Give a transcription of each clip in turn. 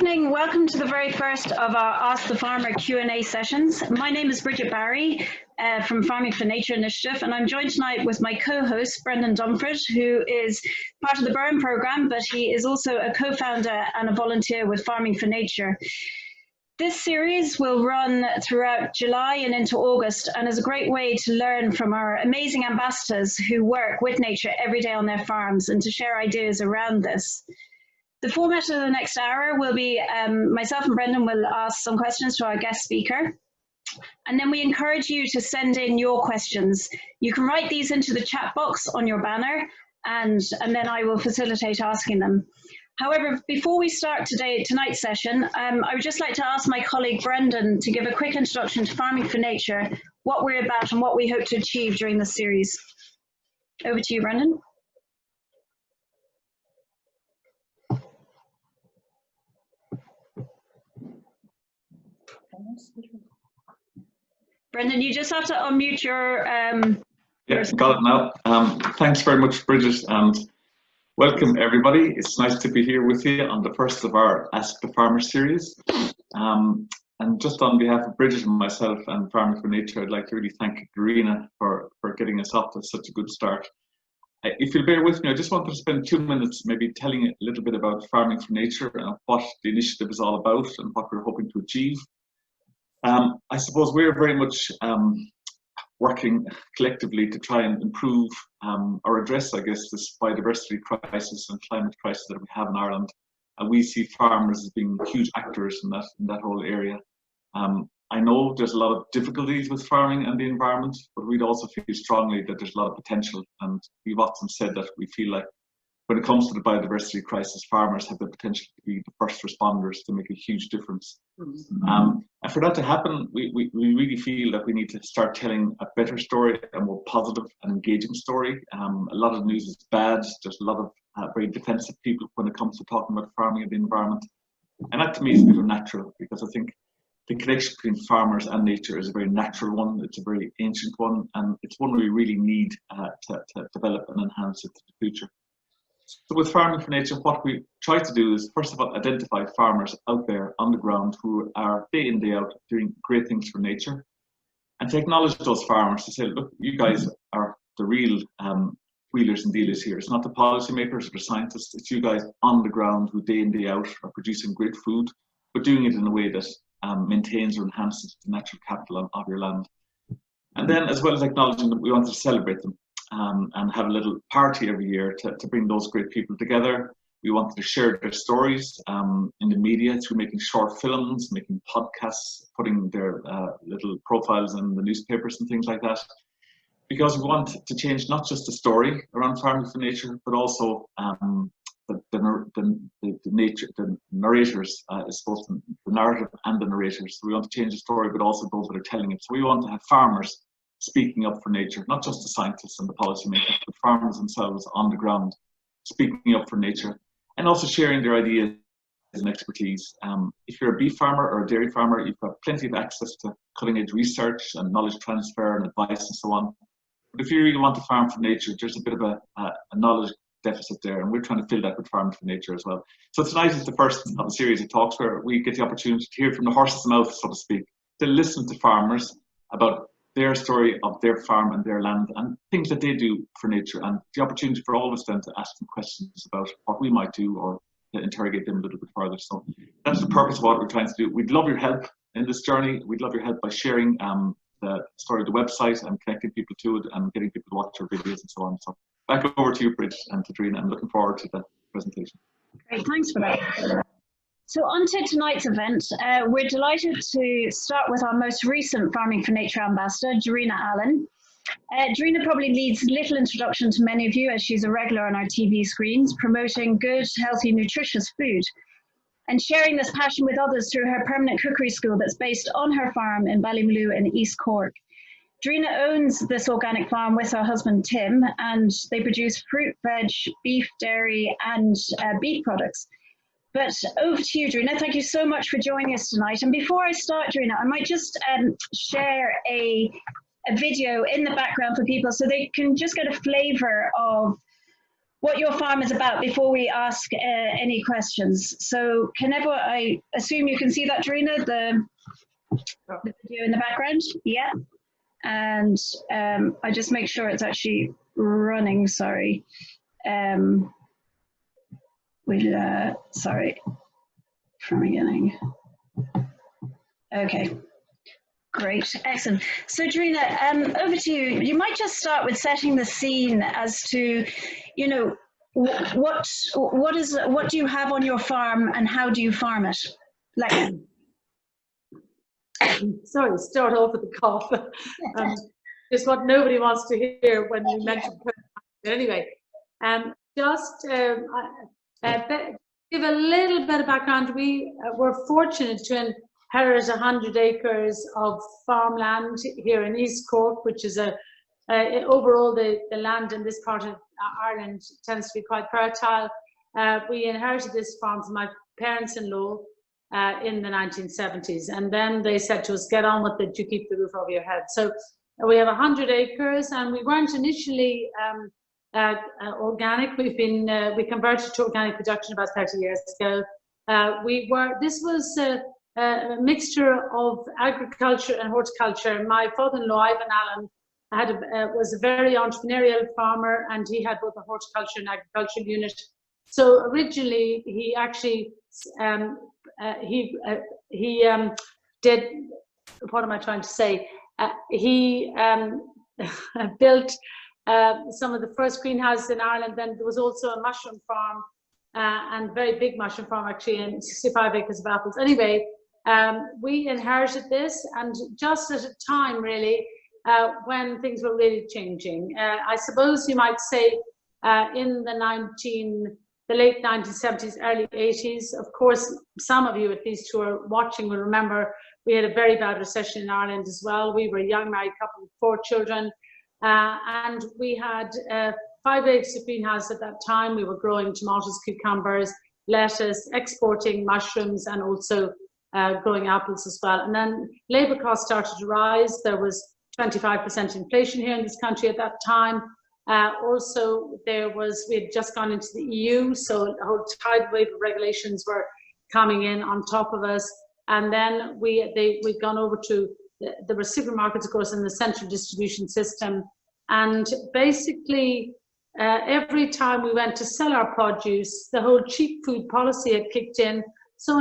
evening. Welcome to the very first of our Ask the Farmer Q&A sessions. My name is Brigid Barry from Farming for Nature Initiative, and I'm joined tonight with my co-host, Brendan Dunford, who is part of the Burren programme, but he is also a co-founder and a volunteer with Farming for Nature. This series will run throughout July and into August, and is a great way to learn from our amazing ambassadors who work with nature every day on their farms and to share ideas around this. The format of the next hour will be myself and Brendan will ask some questions to our guest speaker. And then we encourage you to send in your questions. You can write these into the chat box on your banner, and then I will facilitate asking them. However, before we start tonight's session, I would just like to ask my colleague Brendan to give a quick introduction to Farming for Nature, what we're about and what we hope to achieve during this series. Over to you, Brendan. Brendan, you just have to unmute your... Yeah, got it now. Thanks very much, Brigid, and welcome everybody. It's nice to be here with you on the first of our Ask the Farmer series. And just on behalf of Brigid and myself and Farming for Nature, I'd like to really thank Darina for getting us off to such a good start. If you'll bear with me, I just wanted to spend 2 minutes maybe telling you a little bit about Farming for Nature and what the initiative is all about and what we're hoping to achieve. I suppose we're very much working collectively to try and improve or address, I guess, this biodiversity crisis and climate crisis that we have in Ireland. And we see farmers as being huge actors in that whole area. I know there's a lot of difficulties with farming and the environment, but we'd also feel strongly that there's a lot of potential. And we've often said that we feel like when it comes to the biodiversity crisis, farmers have the potential to be the first responders to make a huge difference. And for that to happen, we really feel that we need to start telling a better story, a more positive and engaging story. A lot of the news is bad. There's a lot of very defensive people when it comes to talking about farming and the environment. And that to me is a bit unnatural, because I think the connection between farmers and nature is a very natural one. It's a very ancient one, and it's one we really need to develop and enhance it to the future. So with Farming for Nature, what we try to do is, first of all, identify farmers out there on the ground who are day in, day out doing great things for nature, and to acknowledge those farmers, to say, look, you guys are the real wheelers and dealers here. It's not the policymakers or the scientists, it's you guys on the ground who day in, day out are producing great food, but doing it in a way that maintains or enhances the natural capital of your land. And then, as well as acknowledging that we want to celebrate them. And have a little party every year to bring those great people together. We wanted to share their stories in the media through making short films, making podcasts, putting their little profiles in the newspapers and things like that. Because we want to change not just the story around Farming for Nature, but also the narrators, I suppose, the narrative and the narrators. So we want to change the story, but also those that are telling it. So we want to have farmers speaking up for nature, not just the scientists and the policymakers, but farmers themselves on the ground, speaking up for nature, and also sharing their ideas and expertise. If you're a beef farmer or a dairy farmer, you've got plenty of access to cutting-edge research and knowledge transfer and advice and so on. But if you really want to farm for nature, there's a bit of a knowledge deficit there, and we're trying to fill that with Farming for Nature as well. So tonight is the first of a series of talks where we get the opportunity to hear from the horse's mouth, so to speak, to listen to farmers about their story of their farm and their land and things that they do for nature, and the opportunity for all of us then to ask them questions about what we might do or to interrogate them a little bit further. So that's the purpose of what we're trying to do. We'd love your help in this journey. We'd love your help by sharing the story of the website and connecting people to it and getting people to watch our videos and so on. So back over to you, Brigid, and to Darina. I'm looking forward to the presentation. Great, thanks for that. So on to tonight's event. We're delighted to start with our most recent Farming for Nature ambassador, Darina Allen. Darina probably needs little introduction to many of you, as she's a regular on our TV screens, promoting good, healthy, nutritious food and sharing this passion with others through her permanent cookery school that's based on her farm in Ballymaloe in East Cork. Darina owns this organic farm with her husband Tim, and they produce fruit, veg, beef, dairy and beef products. But over to you, Darina. Thank you so much for joining us tonight. And before I start, Darina, I might just share a video in the background for people so they can just get a flavour of what your farm is about before we ask any questions. So can everyone, I assume you can see that, Darina, the video in the background? Yeah. And I just make sure it's actually running, sorry. Sorry, from beginning. Okay. Great, excellent. So, Darina, over to you. You might just start with setting the scene as to, you know, what do you have on your farm and how do you farm it? Like, sorry, start off with the cough. It's what nobody wants to hear when you mention COVID. Anyway, just give a little bit of background. We were fortunate to inherit 100 acres of farmland here in East Cork, which is overall the land in this part of Ireland tends to be quite fertile. We inherited this farm from my parents-in-law in the 1970s, and then they said to us, get on with it, you keep the roof over your head. So we have 100 acres, and we weren't initially organic. We converted to organic production about 30 years ago. This was a mixture of agriculture and horticulture. My father-in-law, Ivan Allen, was a very entrepreneurial farmer, and he had both a horticulture and agricultural unit. So originally, he actually did, what am I trying to say? He built some of the first greenhouses in Ireland. Then there was also a mushroom farm, and very big mushroom farm actually, and 65 acres of apples. Anyway, we inherited this, and just at a time really when things were really changing. I suppose you might say in the late 1970s, early 80s. Of course, some of you at least who are watching will remember we had a very bad recession in Ireland as well. We were a young married couple with 4 children, and we had 5 acres of greenhouse at that time. We were growing tomatoes, cucumbers, lettuce, exporting mushrooms, and also growing apples as well. And then labour costs started to rise. There was 25% inflation here in this country at that time. Also, we had just gone into the EU, so the whole tidal wave of regulations were coming in on top of us. And then we'd gone over to, there were supermarkets, of course, in the central distribution system. And basically, every time we went to sell our produce, the whole cheap food policy had kicked in. So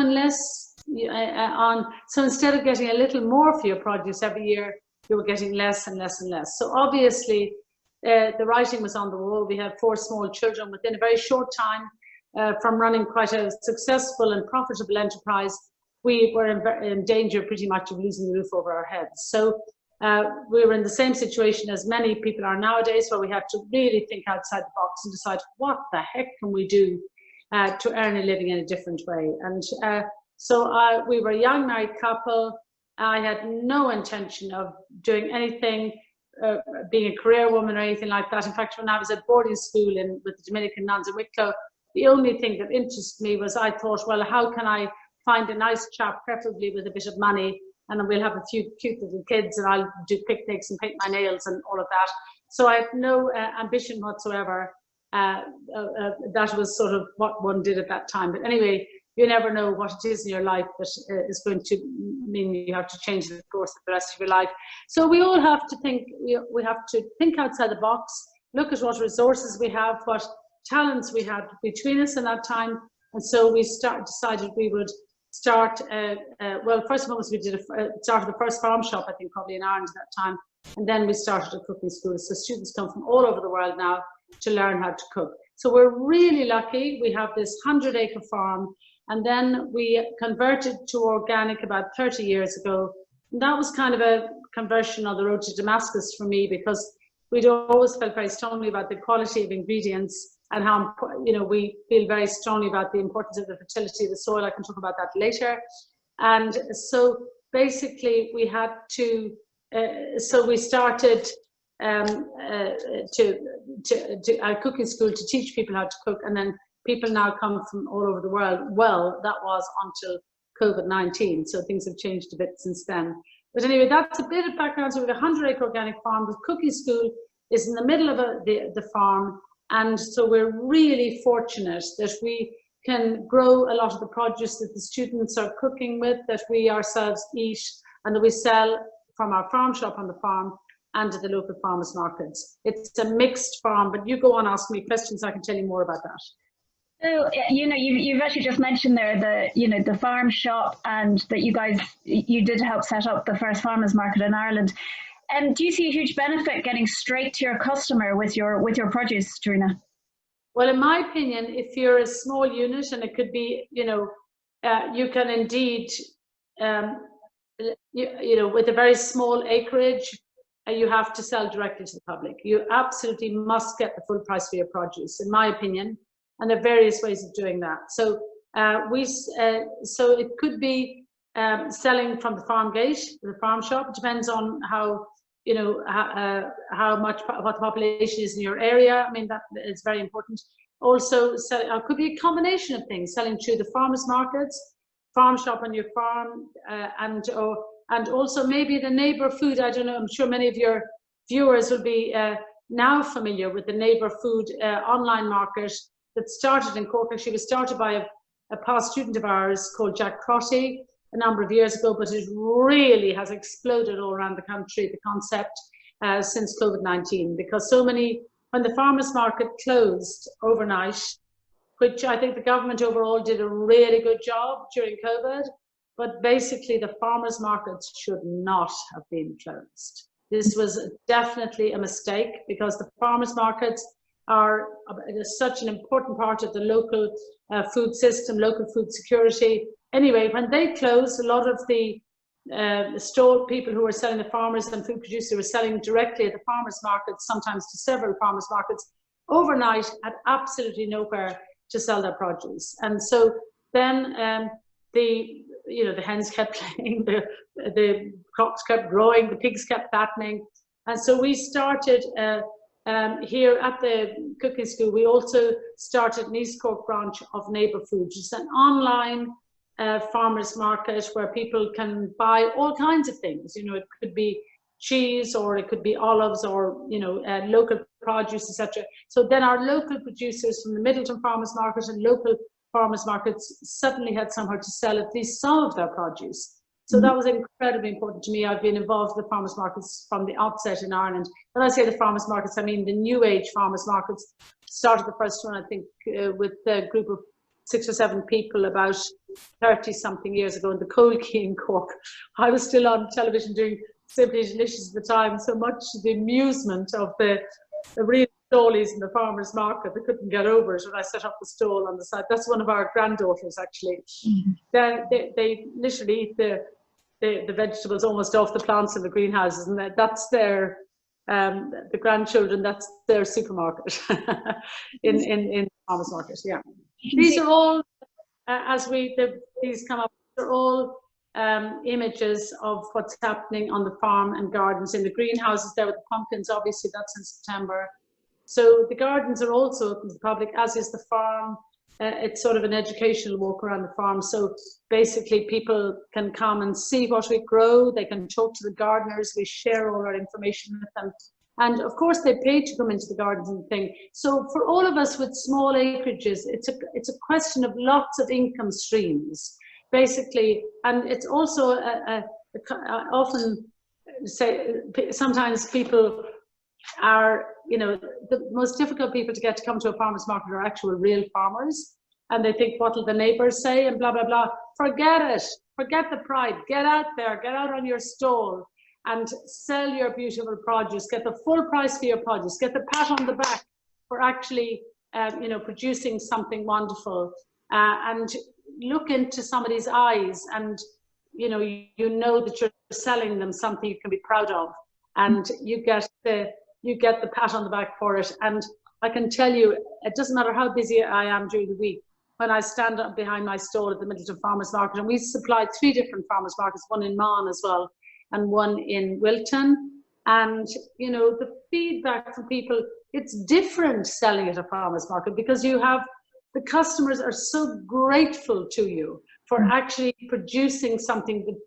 instead of getting a little more for your produce every year, you were getting less and less and less. So obviously, the writing was on the wall. We had 4 small children within a very short time from running quite a successful and profitable enterprise. We were in danger pretty much of losing the roof over our heads. So we were in the same situation as many people are nowadays, where we had to really think outside the box and decide what the heck can we do to earn a living in a different way. And so we were a young married couple. I had no intention of doing anything, being a career woman or anything like that. In fact, when I was at boarding school with the Dominican nuns in Wicklow, the only thing that interested me was I thought, well, how can I find a nice chap, preferably with a bit of money, and then we'll have a few cute little kids, and I'll do picnics and paint my nails and all of that. So I had no ambition whatsoever. That was sort of what one did at that time. But anyway, you never know what it is in your life that is going to mean you have to change the course of the rest of your life. So we all have to think, we have to think outside the box, look at what resources we have, what talents we had between us in that time. And so we decided we would start, well, first of all, we started the first farm shop, I think probably in Ireland at that time. And then we started a cooking school. So students come from all over the world now to learn how to cook. So we're really lucky. We have this 100-acre farm. And then we converted to organic about 30 years ago. And that was kind of a conversion on the road to Damascus for me, because we'd always felt very strongly about the quality of ingredients and how, we feel very strongly about the importance of the fertility of the soil. I can talk about that later. And so basically we had to, so we started a cooking school to teach people how to cook, and then people now come from all over the world. Well, that was until COVID-19, so things have changed a bit since then. But anyway, that's a bit of background. So we have a 100-acre organic farm. The cooking school is in the middle of the farm, And so we're really fortunate that we can grow a lot of the produce that the students are cooking with, that we ourselves eat, and that we sell from our farm shop on the farm and at the local farmers markets. It's a mixed farm, but you go on, ask me questions, I can tell you more about that. So, you've actually just mentioned there the farm shop, and that you did help set up the first farmers market in Ireland. Do you see a huge benefit getting straight to your customer with your produce, Darina? Well, in my opinion, if you're a small unit, and it could be, you can indeed, with a very small acreage, you have to sell directly to the public. You absolutely must get the full price for your produce, in my opinion. And there are various ways of doing that. So so it could be selling from the farm gate, the farm shop. It depends on how what the population is in your area. I mean, that is very important. Also, it could be a combination of things: selling through the farmers markets, farm shop on your farm, and also maybe the neighbour food. I don't know. I'm sure many of your viewers will be now familiar with the neighbour food online market that started in Cork. Actually, was started by a past student of ours called Jack Crotty a number of years ago, but it really has exploded all around the country, the concept, since COVID-19, because when the farmers market closed overnight, which I think the government overall did a really good job during COVID, but basically the farmers markets should not have been closed. This was definitely a mistake, because the farmers markets are such an important part of the local food system, local food security. Anyway, when they closed, a lot of the store people who were selling, the farmers and food producers, were selling directly at the farmers markets, sometimes to several farmers markets, overnight, had absolutely nowhere to sell their produce. And so then the hens kept laying, the crops kept growing, the pigs kept fattening. And so we started here at the cooking school. We also started an East Cork branch of Neighbour Food, which is an online farmers market where people can buy all kinds of things. It could be cheese, or it could be olives, or local produce, etc. So then our local producers from the Middleton Farmers Market and local farmers markets suddenly had somewhere to sell at least some of their produce. So that was incredibly important to me. I've been involved with the farmers markets from the outset in Ireland. When I say the farmers markets, I mean the new age farmers markets. Started the first one, I think, with a group of 6 or 7 people about 30-something years ago in the Coal Quay in Cork. I was still on television doing Simply Delicious at the time, so much to the amusement of the real stallies in the farmers market. They couldn't get over it when I set up the stall on the side. That's one of our granddaughters, actually. They literally eat the vegetables almost off the plants in the greenhouses, and that's their the grandchildren, that's their supermarket in the farmers market. Yeah, these are all these come up, they're all images of what's happening on the farm and gardens. In the greenhouses there with the pumpkins, obviously that's in September. So the gardens are also open to the public, as is the farm. It's sort of an educational walk around the farm. So basically people can come and see what we grow. They can talk to the gardeners. We share all our information with them. And of course they pay to come into the gardens and thing. So for all of us with small acreages, it's a question of lots of income streams, basically. And it's also I often say, sometimes people are, the most difficult people to get to come to a farmer's market are actual real farmers, and they think, what will the neighbours say, and blah blah blah. Forget it, forget the pride. Get out there, get out on your stall and sell your beautiful produce. Get the full price for your produce, get the pat on the back for actually producing something wonderful, and look into somebody's eyes, and you know that you're selling them something you can be proud of, and you get the pat on the back for it. And I can tell you, it doesn't matter how busy I am during the week, when I stand up behind my stall at the Middleton Farmers Market, and we supply 3 different farmers markets, one in Mahon as well, and one in Wilton. And the feedback from people, it's different selling at a farmers market, because you have, the customers are so grateful to you for actually producing something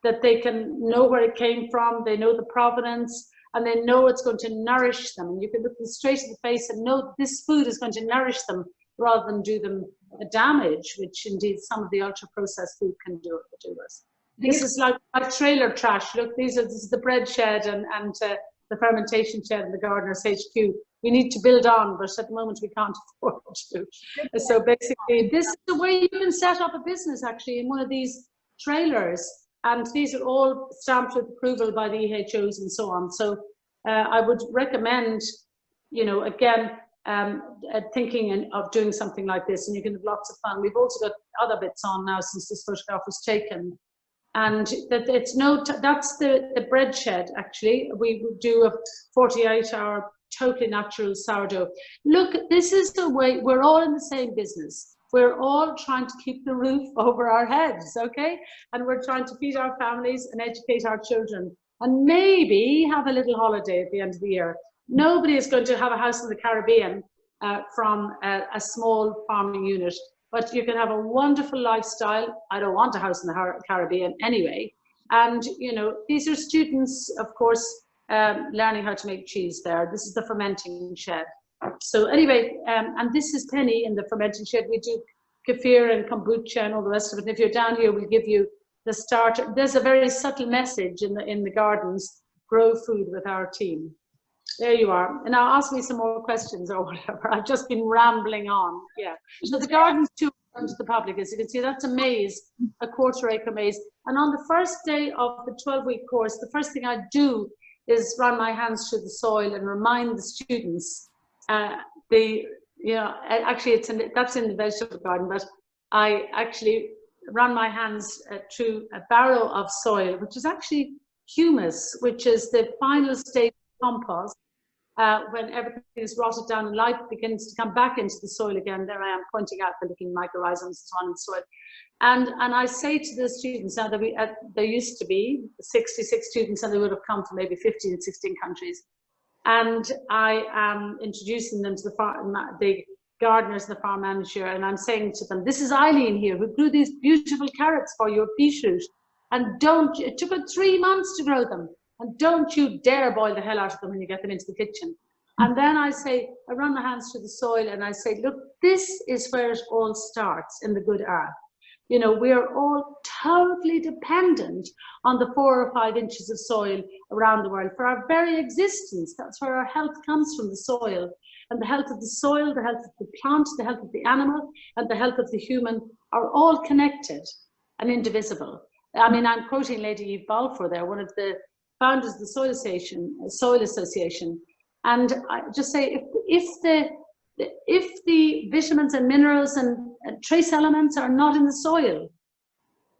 that they can know where it came from, they know the provenance, and they know it's going to nourish them. And you can look them straight in the face and know this food is going to nourish them rather than do them a damage, which indeed some of the ultra-processed food can do us. This is like trailer trash. Look, this is the bread shed and the fermentation shed in the Gardener's HQ. We need to build on, but at the moment we can't afford to. So basically, this is the way you can set up a business actually in one of these trailers. And these are all stamped with approval by the EHOs and so on. So I would recommend, you know, again, thinking of doing something like this, and you can have lots of fun. We've also got other bits on now since this photograph was taken. And that it's that's the bread shed actually. We do a 48-hour totally natural sourdough. Look, this is the way, we're all in the same business. We're all trying to keep the roof over our heads, okay? And we're trying to feed our families and educate our children and maybe have a little holiday at the end of the year. Nobody is going to have a house in the Caribbean from a small farming unit, but you can have a wonderful lifestyle. I don't want a house in the Caribbean anyway. And, you know, these are students, of course, learning how to make cheese there. This is the fermenting shed. So anyway, and this is Penny in the fermenting shed. We do kefir and kombucha and all the rest of it. And if you're down here, we'll give you the starter. There's a very subtle message in the gardens: grow food with our team. There you are. And now ask me some more questions or whatever. I've just been rambling on. Yeah. So the garden's too open to the public, as you can see. That's a maze, a 1/4 acre maze. And on the first day of the 12-week course, the first thing I do is run my hands through the soil and remind the students. Actually, that's in the vegetable garden, but I actually run my hands through a barrow of soil, which is actually humus, which is the final stage of compost. When everything is rotted down and life begins to come back into the soil again, there I am pointing out the living microorganisms and so on in the soil. And I say to the students, now that there used to be 66 students and they would have come from maybe 15, 16 countries. And I am introducing them to the gardeners and the farm manager, and I'm saying to them, this is Eileen here, who grew these beautiful carrots for your beetroot. And it took her 3 months to grow them. And don't you dare boil the hell out of them when you get them into the kitchen. And then I run my hands through the soil and I say, look, this is where it all starts in the good earth. You know, we are all totally dependent on the 4 or 5 inches of soil around the world for our very existence. That's where our health comes from, the soil. And the health of the soil, the health of the plant, the health of the animal, and the health of the human are all connected and indivisible. I mean, I'm quoting Lady Eve Balfour there, one of the founders of the Soil Association. And I just say, if the vitamins and minerals and trace elements are not in the soil,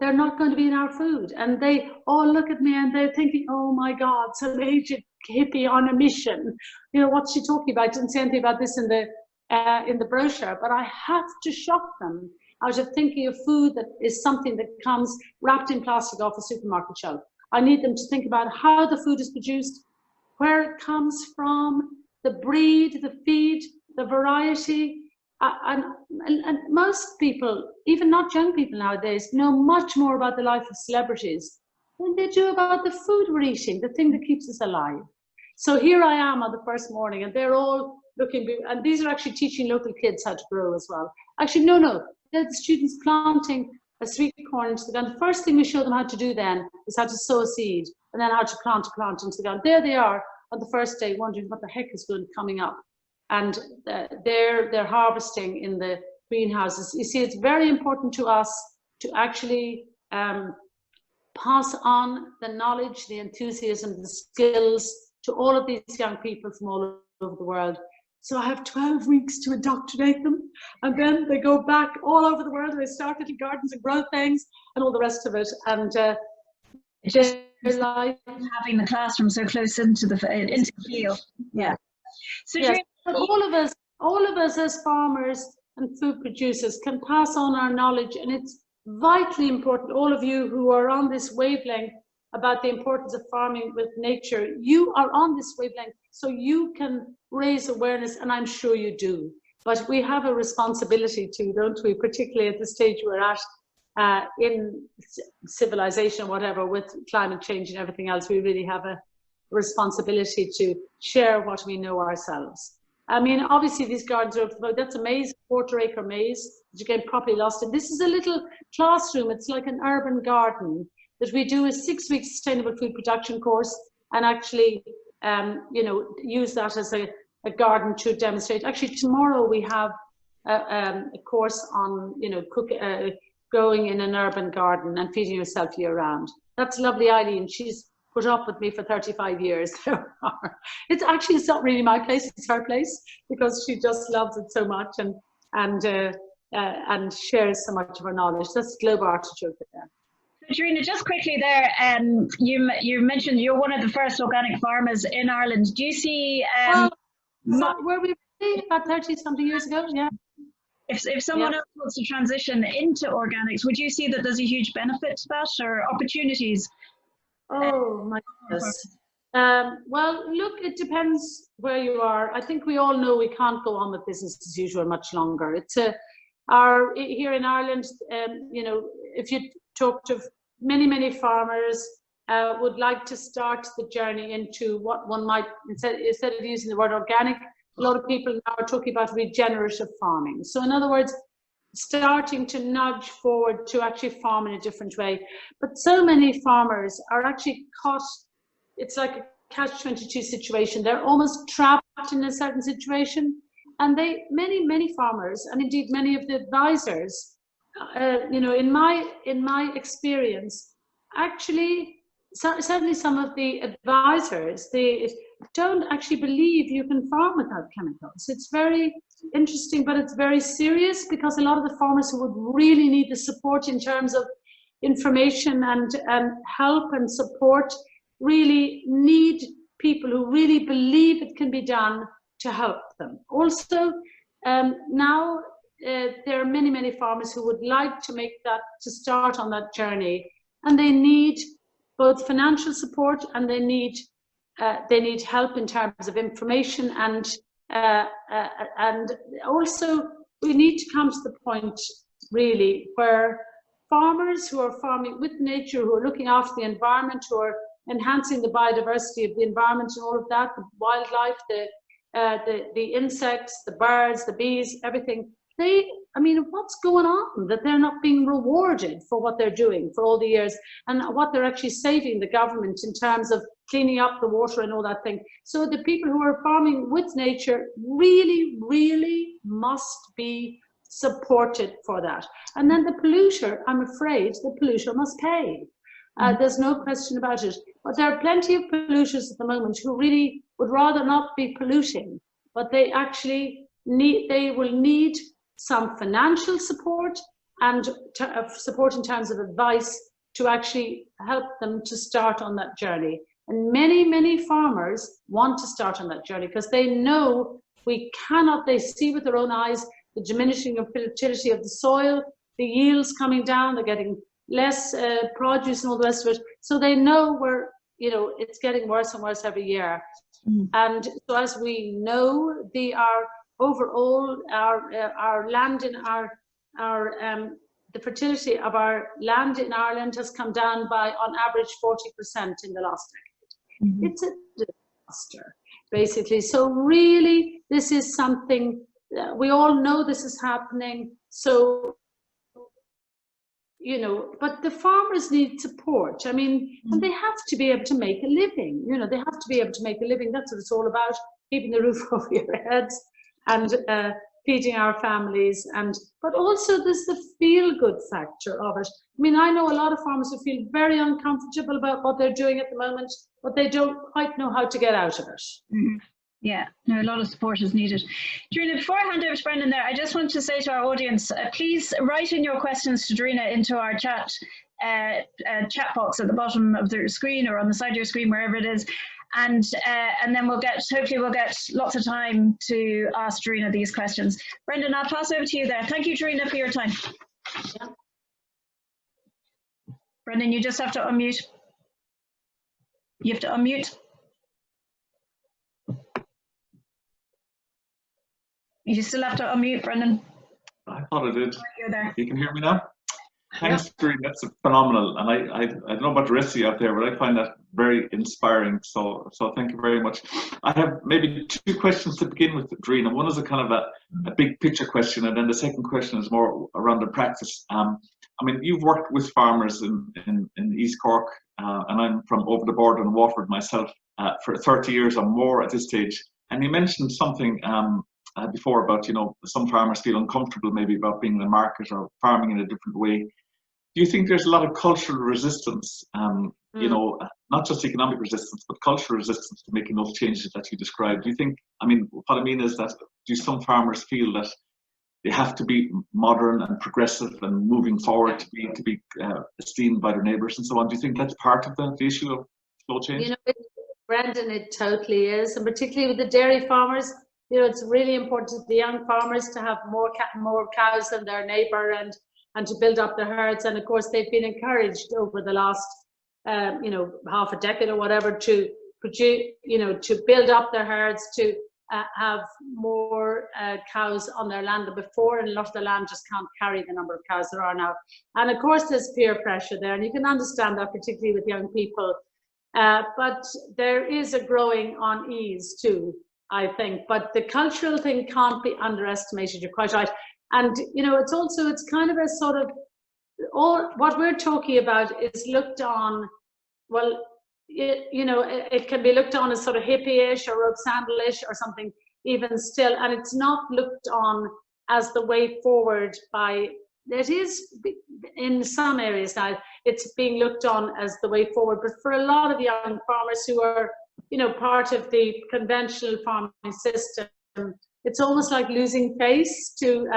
they're not going to be in our food. And they all look at me and they're thinking, oh my God, some aged hippie on a mission. You know, what's she talking about? I didn't say anything about this in the brochure, but I have to shock them out of thinking of food that is something that comes wrapped in plastic off a supermarket shelf. I need them to think about how the food is produced, where it comes from, the breed, the feed, the variety. And most people, even not young people nowadays, know much more about the life of celebrities than they do about the food we're eating, the thing that keeps us alive. So here I am on the first morning, and they're all looking, and these are actually teaching local kids how to grow as well. Actually, no, they're the students planting a sweet corn into the ground. The first thing we show them how to do then is how to sow a seed, and then how to plant a plant into the ground. There they are on the first day, wondering what the heck is coming up. And they're harvesting in the greenhouses. You see, it's very important to us to actually pass on the knowledge, the enthusiasm, the skills to all of these young people from all over the world. So I have 12 weeks to indoctrinate them, and then they go back all over the world and they start little gardens and grow things and all the rest of it. And just like having the classroom so close into the field. Yeah. So yes, all of us as farmers and food producers can pass on our knowledge, and it's vitally important. All of you who are on this wavelength about the importance of farming with nature, you are on this wavelength, so you can raise awareness, and I'm sure you do. But we have a responsibility too, don't we? Particularly at the stage we're at in civilization or whatever, with climate change and everything else, we really have responsibility to share what we know ourselves. I mean, obviously these gardens are, that's a maze, 1/4-acre maze that you get properly lost in. This is a little classroom. It's like an urban garden that we do a 6-week sustainable food production course, and actually, you know, use that as a garden to demonstrate. Actually, tomorrow we have a course on, you know, growing in an urban garden and feeding yourself year round. That's lovely Eileen. She's put up with me for 35 years. It's actually, it's not really my place, it's her place, because she just loves it so much and shares so much of her knowledge. That's global artichoke there. Darina, just quickly there, you mentioned you're one of the first organic farmers in Ireland. Do you see... were we about 30-something years ago? Yeah. If someone else wants to transition into organics, would you see that there's a huge benefit to that, or opportunities? Oh my goodness. Well, look, it depends where you are. I think we all know we can't go on with business as usual much longer. It's here in Ireland, you know, if you talk to many farmers, would like to start the journey into what one might, instead of using the word organic, a lot of people now are talking about regenerative farming. So in other words, starting to nudge forward to actually farm in a different way. But so many farmers are actually caught, it's like a catch-22 situation. They're almost trapped in a certain situation. And many farmers, and indeed many of the advisors, you know, in my experience, actually, certainly some of the advisors, they don't actually believe you can farm without chemicals. It's very interesting, but it's very serious, because a lot of the farmers who would really need the support in terms of information and help and support really need people who really believe it can be done to help them. Also, now there are many farmers who would like to to start on that journey, and they need both financial support, and they need help in terms of information, and also we need to come to the point really where farmers who are farming with nature, who are looking after the environment, who are enhancing the biodiversity of the environment and all of that, the wildlife, the insects, the birds, the bees, everything. I mean, what's going on that they're not being rewarded for what they're doing for all the years, and what they're actually saving the government in terms of cleaning up the water and all that thing. So the people who are farming with nature really must be supported for that. And then the polluter, I'm afraid, the polluter must pay. There's no question about it. But there are plenty of polluters at the moment who really would rather not be polluting, but they actually will need some financial support and support in terms of advice to actually help them to start on that journey. And many farmers want to start on that journey because they know they see with their own eyes the diminishing of fertility of the soil, the yields coming down, they're getting less produce and all the rest of it. So they know it's getting worse and worse every year. And so as we know, our land in the fertility of our land in Ireland has come down by on average 40% in the last decade. It's a disaster, basically. So really, this is something we all know this is happening. So, but the farmers need support. I mean, and they have to be able to make a living. They have to be able to make a living. That's what it's all about, keeping the roof over your heads and feeding our families. But also there's the feel-good factor of it. I mean, I know a lot of farmers who feel very uncomfortable about what they're doing at the moment, but they don't quite know how to get out of it. Yeah, no, a lot of support is needed. Darina, before I hand over to Brendan there, I just want to say to our audience, please write in your questions to Darina into our chat box at the bottom of the screen or on the side of your screen, wherever it is. And then hopefully we'll get lots of time to ask Darina these questions. Brendan, I'll pass over to you there. Thank you, Darina, for your time. Yeah. Brendan, you just have to unmute. You have to unmute. You still have to unmute, Brendan. I thought I did. You're there. You can hear me now? Thanks, Darina. That's phenomenal. And I don't know about the rest of you out there, but I find that very inspiring. So thank you very much. I have maybe two questions to begin with, Darina. One is a kind of a big picture question, and then the second question is more around the practice. I mean, you've worked with farmers in East Cork, and I'm from over the border in Waterford myself for 30 years or more at this stage. And you mentioned something before about, you know, some farmers feel uncomfortable maybe about being in the market or farming in a different way. Do you think there's a lot of cultural resistance, you know, not just economic resistance, but cultural resistance to making those changes that you described? Do you think, I mean, what I mean is that do some farmers feel that they have to be modern and progressive and moving forward to be esteemed by their neighbours and so on? Do you think that's part of the issue of slow change? You know, Brendan, it totally is, and particularly with the dairy farmers. You know, it's really important to the young farmers to have more cows than their neighbour and to build up their herds. And of course, they've been encouraged over the last, you know, half a decade or whatever to produce, you know, to build up their herds, to have more cows on their land than before. And a lot of the land just can't carry the number of cows there are now. And of course, there's peer pressure there, and you can understand that, particularly with young people. But there is a growing unease too, I think. But the cultural thing can't be underestimated. You're quite right. And, you know, it's also, it's kind of a sort of, all what we're talking about is looked on, well, you know, it can be looked on as sort of hippie-ish or rope sandal-ish or something even still. And it's not looked on as the way forward by, it is in some areas now, it's being looked on as the way forward. But for a lot of young farmers who are, you know, part of the conventional farming system, it's almost like losing face to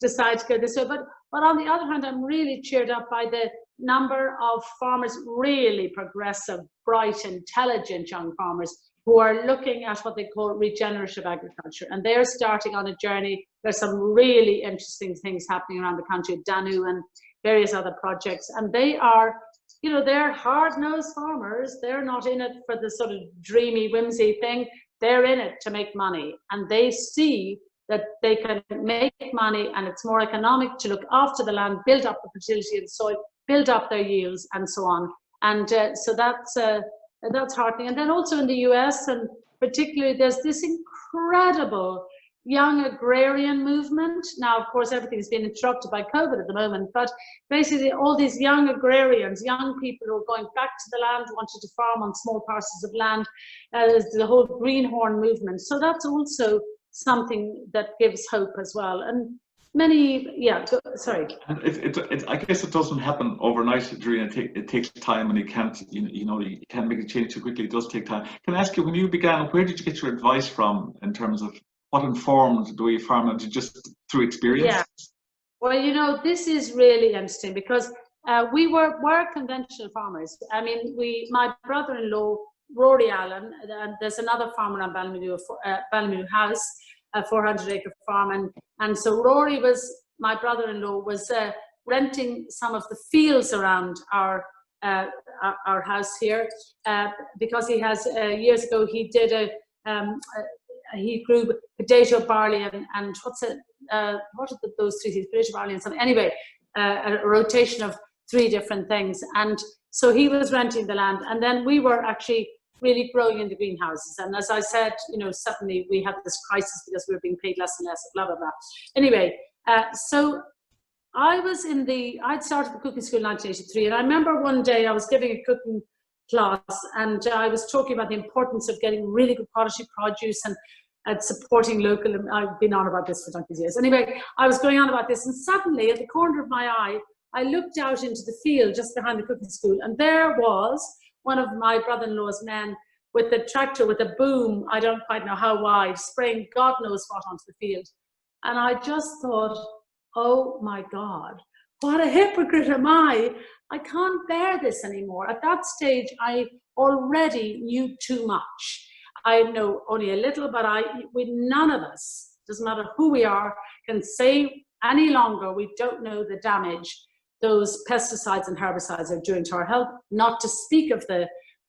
decide to go this way. But on the other hand, I'm really cheered up by the number of farmers, really progressive, bright, intelligent young farmers who are looking at what they call regenerative agriculture. And they're starting on a journey. There's some really interesting things happening around the country, Danu and various other projects. And they are, you know, they're hard-nosed farmers. They're not in it for the sort of dreamy, whimsy thing. They're in it to make money. And they see that they can make money, and it's more economic to look after the land, build up the fertility of the soil, build up their yields, and so on. And so that's heartening. And then also in the US, and particularly, there's this incredible young agrarian movement. Now, of course, everything's been interrupted by COVID at the moment, but basically all these young agrarians, young people who are going back to the land, wanted to farm on small parcels of land, there's the whole greenhorn movement. So that's also something that gives hope as well. And many, yeah, sorry. And I guess it doesn't happen overnight, Darina. It takes time, and you can't make a change too quickly. It does take time. Can I ask you, when you began, where did you get your advice from in terms of what informed the way you farm? Just through experience? Yeah. Well, you know, this is really interesting because we were conventional farmers. I mean, my brother-in-law, Rory Allen, and there's another farmer on Ballymenu House, a 400-acre farm, and so Rory my brother-in-law was renting some of the fields around our house here because he has years ago he grew potato, barley, and what are those three things? Potato, barley, and something. Anyway, a rotation of 3 different things, and so he was renting the land, and then we were actually really growing in the greenhouses. And as I said, you know, suddenly we had this crisis because we were being paid less and less, blah, blah, blah. Anyway, so I'd started the cooking school in 1983. And I remember one day I was giving a cooking class, and I was talking about the importance of getting really good quality produce and supporting local. I've been on about this for 20 years. Anyway, I was going on about this, and suddenly at the corner of my eye, I looked out into the field just behind the cooking school, and there was one of my brother-in-law's men with a tractor with a boom, I don't quite know how wide, spraying God knows what onto the field. And I just thought, oh my God, what a hypocrite am I? I can't bear this anymore. At that stage, I already knew too much. I know only a little, but none of us, doesn't matter who we are, can say any longer we don't know the damage those pesticides and herbicides are doing to our health, not to speak of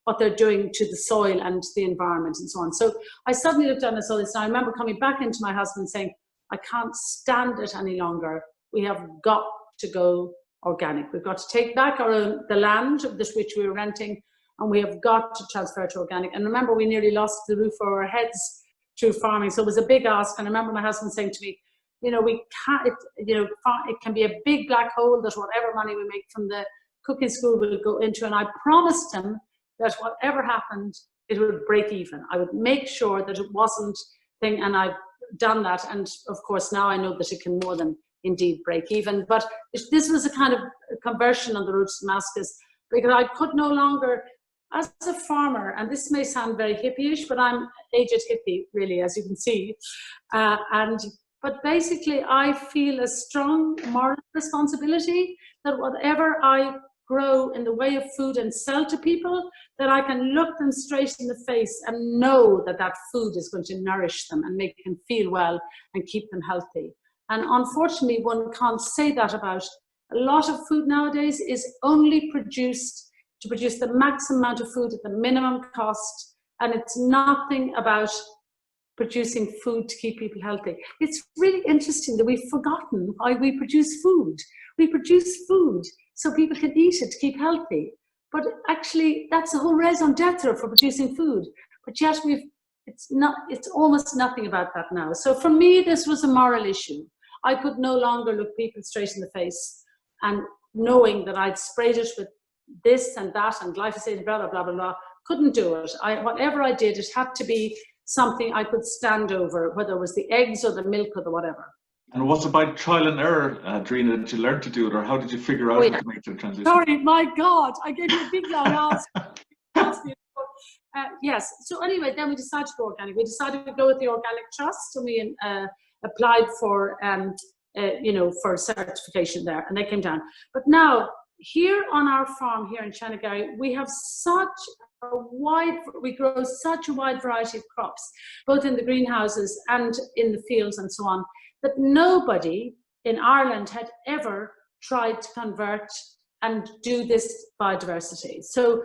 what they're doing to the soil and the environment and so on. So I suddenly looked down at all this, and I remember coming back into my husband saying, I can't stand it any longer. We have got to go organic. We've got to take back the land which we were renting, and we have got to transfer to organic. And remember, we nearly lost the roof over our heads through farming, so it was a big ask. And I remember my husband saying to me, we can't, it can be a big black hole that whatever money we make from the cooking school will go into. And I promised him that whatever happened, it would break even. I would make sure that it wasn't thing, and I've done that. And of course, now I know that it can more than indeed break even. But this was a kind of conversion on the road to Damascus, because I could no longer, as a farmer, and this may sound very hippie-ish, but I'm aged hippie, really, as you can see. But basically, I feel a strong moral responsibility that whatever I grow in the way of food and sell to people, that I can look them straight in the face and know that that food is going to nourish them and make them feel well and keep them healthy. And unfortunately, one can't say that about a lot of food nowadays. Is only produced to produce the maximum amount of food at the minimum cost, and it's nothing about producing food to keep people healthy. It's really interesting that we've forgotten why we produce food. We produce food so people can eat it to keep healthy. But actually, that's the whole raison d'etre for producing food. But yet it's almost nothing about that now. So for me, this was a moral issue. I could no longer look people straight in the face, and knowing that I'd sprayed it with this and that and glyphosate, blah, blah, blah, blah, blah, couldn't do it. Whatever I did, it had to be something I could stand over, whether it was the eggs or the milk or the whatever. And was it by trial and error, Darina, that you learned to do it, or how did you figure out how to make the transition? Sorry, my God, I gave you a big long answer. Yes, so anyway, then we decided to go organic. We decided to go with the Organic Trust, and we applied for, for certification there, and they came down. But now, here on our farm here in Chanagary, we have we grow such a wide variety of crops, both in the greenhouses and in the fields and so on, that nobody in Ireland had ever tried to convert and do this biodiversity. So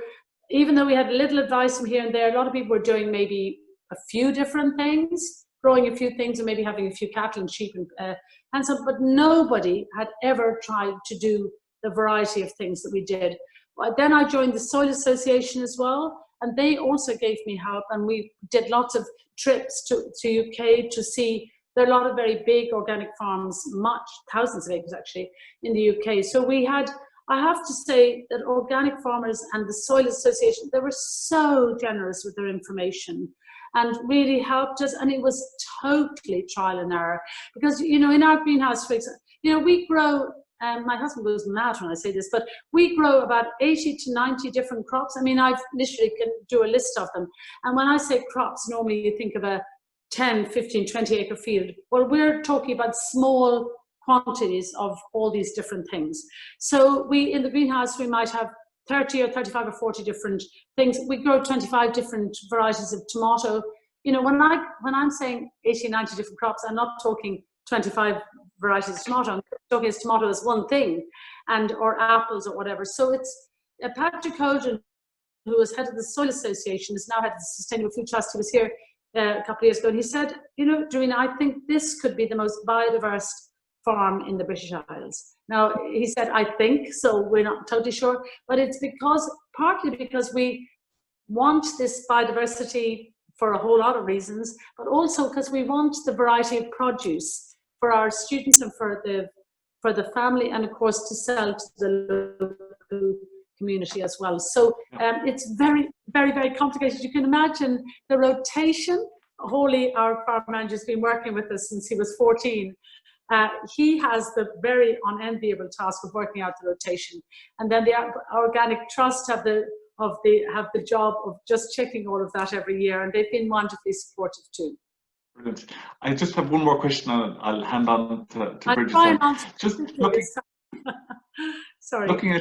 even though we had a little advice from here and there, a lot of people were doing maybe a few different things, growing a few things and maybe having a few cattle and sheep and so, but nobody had ever tried to do the variety of things that we did. Then I joined the Soil Association as well, and they also gave me help, and we did lots of trips to UK to see. There are a lot of very big organic farms, thousands of acres actually, in the UK. So I have to say that organic farmers and the Soil Association, they were so generous with their information and really helped us, and it was totally trial and error. Because, in our greenhouse, for example, we grow, my husband goes mad when I say this, but we grow about 80 to 90 different crops. I mean, I've literally can do a list of them. And when I say crops, normally you think of a 10, 15, 20 acre field. Well, we're talking about small quantities of all these different things. So in the greenhouse, we might have 30 or 35 or 40 different things. We grow 25 different varieties of tomato. When I'm saying 80, 90 different crops, I'm not talking 25 varieties of tomato. I'm talking as tomato as one thing, or apples or whatever. So it's Patrick Hogan, who was head of the Soil Association, is now head of the Sustainable Food Trust. He was here a couple of years ago, and he said, Darina, I think this could be the most biodiverse farm in the British Isles. Now, he said, I think, so we're not totally sure, but it's partly because we want this biodiversity for a whole lot of reasons, but also because we want the variety of produce for our students and for the family, and of course to sell to the local community as well. So it's very, very, very complicated. You can imagine the rotation. Holly, our farm manager, has been working with us since he was 14. He has the very unenviable task of working out the rotation, and then the Organic Trust have the job of just checking all of that every year, and they've been wonderfully supportive too. Brilliant. I just have one more question, and I'll hand on to Brigid. Just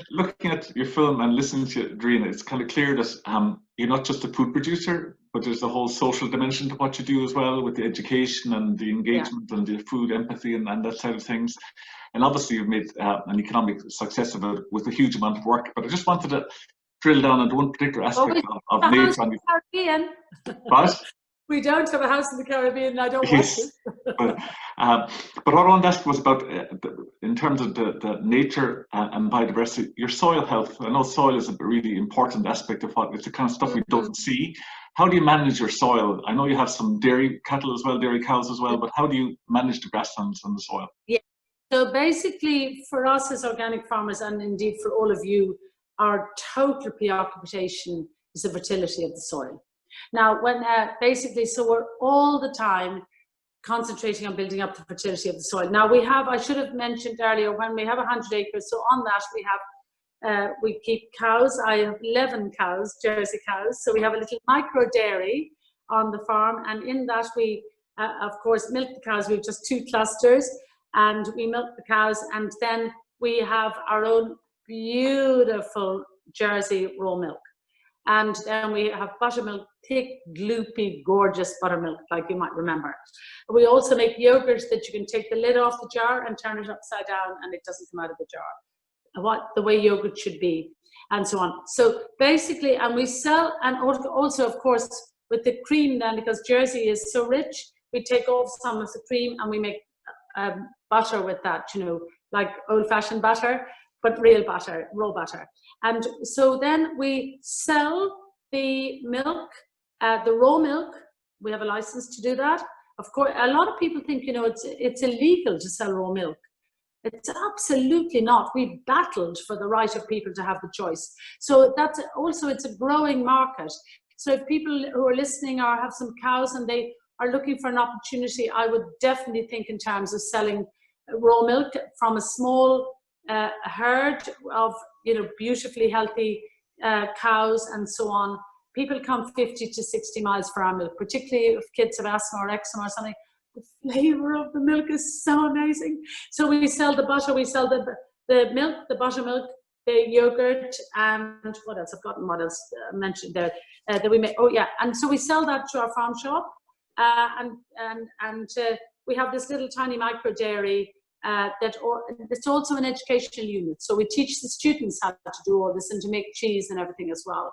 looking at your film and listening to Darina, it's kind of clear that you're not just a food producer, but there's a whole social dimension to what you do as well, with the education and the engagement and the food empathy and that side of things. And obviously you've made an economic success of it with a huge amount of work. But I just wanted to drill down into one particular aspect of nature. What? We don't have a house in the Caribbean, and I don't want Yes. to. But what I wanted to ask was about, in terms of the nature and biodiversity, your soil health. I know soil is a really important aspect of what, it's the kind of stuff we don't see. How do you manage your soil? I know you have some dairy cattle as well, dairy cows as well, but how do you manage the grasslands and the soil? Yeah. So basically, for us as organic farmers, and indeed for all of you, our total preoccupation is the fertility of the soil. Now, when basically, so we're all the time concentrating on building up the fertility of the soil. Now we have, I should have mentioned earlier, when we have 100 acres, so on that we have, we keep cows. I have 11 cows, Jersey cows. So we have a little micro dairy on the farm, and in that we, of course, milk the cows. We have just 2 clusters, and we milk the cows, and then we have our own beautiful Jersey raw milk. And then we have buttermilk, thick, gloopy, gorgeous buttermilk, like you might remember. We also make yogurt that you can take the lid off the jar and turn it upside down, and it doesn't come out of the jar. The way yogurt should be, and so on. So basically, and we sell, and also, of course, with the cream then, because Jersey is so rich, we take off some of the cream and we make butter with that, you know, like old-fashioned butter, but real butter, raw butter. And so then we sell the milk, the raw milk. We have a license to do that. Of course, a lot of people think, you know, it's illegal to sell raw milk. It's absolutely not. We've battled for the right of people to have the choice. So that's also, it's a growing market. So if people who are listening or have some cows and they are looking for an opportunity, I would definitely think in terms of selling raw milk from a small herd of, you know, beautifully healthy cows and so on. People come 50 to 60 miles for our milk, particularly if kids have asthma or eczema or something. The flavor of the milk is so amazing. So we sell the butter, we sell the milk, the buttermilk, the yogurt, and what else? I've forgotten what else I mentioned there that we make. Oh yeah, and so we sell that to our farm shop, and we have this little tiny micro dairy. It's also an educational unit, so we teach the students how to do all this and to make cheese and everything as well.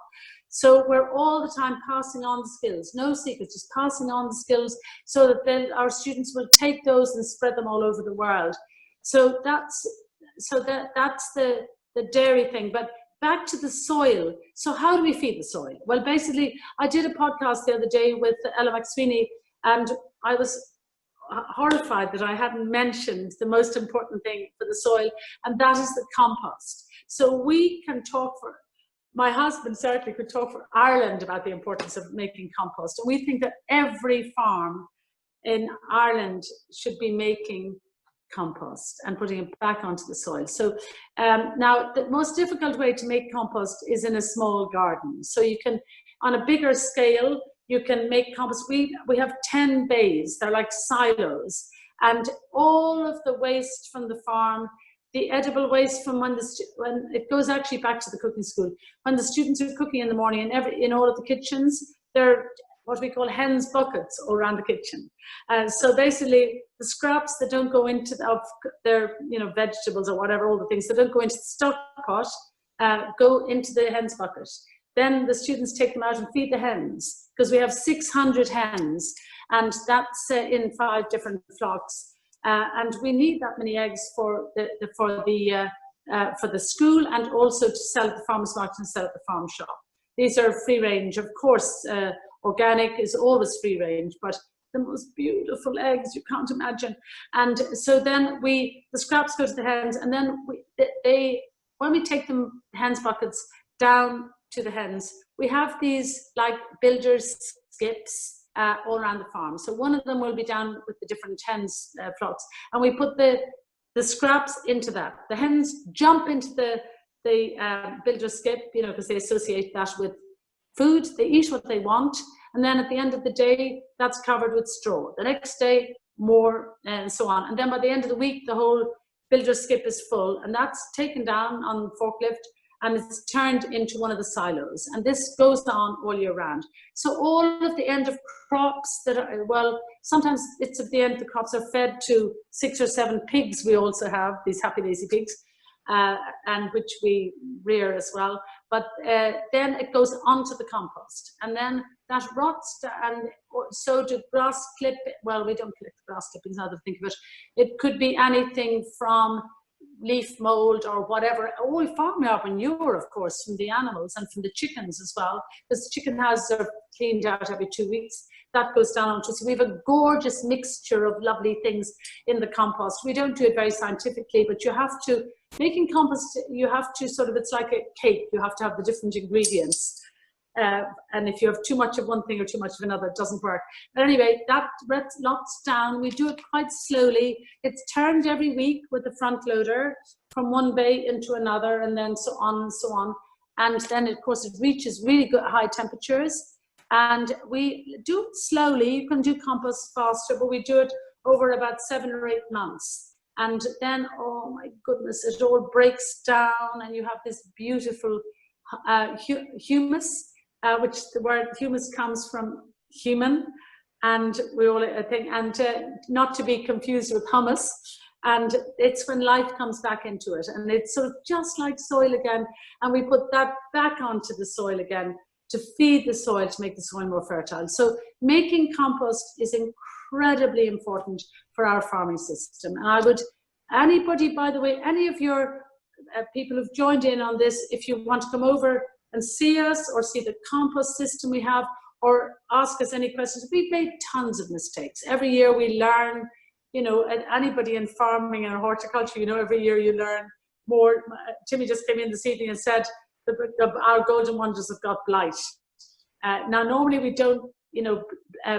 So we're all the time passing on the skills, no secrets, just passing on the skills so that then our students will take those and spread them all over the world. So that's the dairy thing. But back to the soil. So how do we feed the soil? Well, basically, I did a podcast the other day with Ella McSweeney, and I was horrified that I hadn't mentioned the most important thing for the soil, and that is the compost. So we can talk for, my husband certainly could talk for Ireland about the importance of making compost. And we think that every farm in Ireland should be making compost and putting it back onto the soil. So now the most difficult way to make compost is in a small garden. So you can, on a bigger scale, you can make compost. We have 10 bays, they're like silos, and all of the waste from the farm, the edible waste from when it goes actually back to the cooking school. When the students are cooking in the morning, in all of the kitchens, they're what we call hen's buckets all around the kitchen. So basically, the scraps that don't go into their, you know, vegetables or whatever, all the things that don't go into the stock pot, go into the hen's bucket. Then the students take them out and feed the hens, because we have 600 hens, and that's in 5 different flocks. And we need that many eggs for the school, and also to sell at the farmers market and sell at the farm shop. These are free range, of course. Organic is always free range, but the most beautiful eggs you can't imagine. And so then the scraps go to the hens, and then when we take the hens buckets down to the hens, we have these like builders skips all around the farm. So one of them will be down with the different hens flocks, and we put the scraps into that. The hens jump into the builder skip, you know, because they associate that with food. They eat what they want, and then at the end of the day, that's covered with straw. The next day, more, and so on. And then by the end of the week, the whole builder skip is full, and that's taken down on the forklift, and it's turned into one of the silos. And this goes on all year round. So all of the end of crops that are, well, sometimes it's at the end the crops are fed to 6 or 7 pigs. We also have these happy lazy pigs. and which we rear as well. But then it goes onto the compost, and then that rots, and so do grass clip. Well, we don't collect grass clippings now that I think of it. It could be anything from leaf mold or whatever. Oh, we farm our manure, of course, from the animals and from the chickens as well, because the chicken houses are cleaned out every 2 weeks. That goes down onto. So we have a gorgeous mixture of lovely things in the compost. We don't do it very scientifically, but you have to, making compost, you have to sort of, it's like a cake. You have to have the different ingredients. And if you have too much of one thing or too much of another, it doesn't work. But anyway, that lots down. We do it quite slowly. It's turned every week with the front loader from one bay into another, and then so on and so on. And then, of course, it reaches really good high temperatures. And we do it slowly. You can do compost faster, but we do it over about 7 or 8 months. And then, oh my goodness, it all breaks down, and you have this beautiful humus. Which the word humus comes from human, and we all think, and not to be confused with hummus. And it's when life comes back into it, and it's sort of just like soil again, and we put that back onto the soil again to feed the soil, to make the soil more fertile. So making compost is incredibly important for our farming system. And I would, anybody, by the way, any of your people who've joined in on this, if you want to come over and see us or see the compost system we have, or ask us any questions. We've made tons of mistakes. Every year we learn, you know, and anybody in farming and horticulture, you know, every year you learn more. Timmy just came in this evening and said our golden wonders have got blight. Now, normally we don't, you know,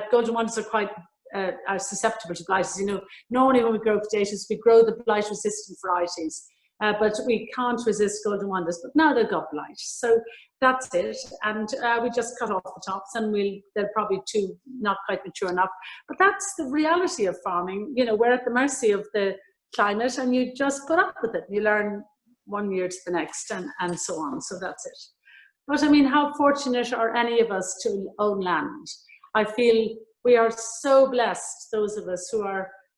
golden wonders are quite are susceptible to blight. As you know, normally when we grow potatoes, we grow the blight-resistant varieties. But we can't resist golden wonders, but now they've got blight. So that's it. And we just cut off the tops, and they're probably not quite mature enough. But that's the reality of farming. You know, we're at the mercy of the climate, and you just put up with it. You learn one year to the next, and so on. So that's it. But I mean, how fortunate are any of us to own land? I feel we are so blessed, those of us who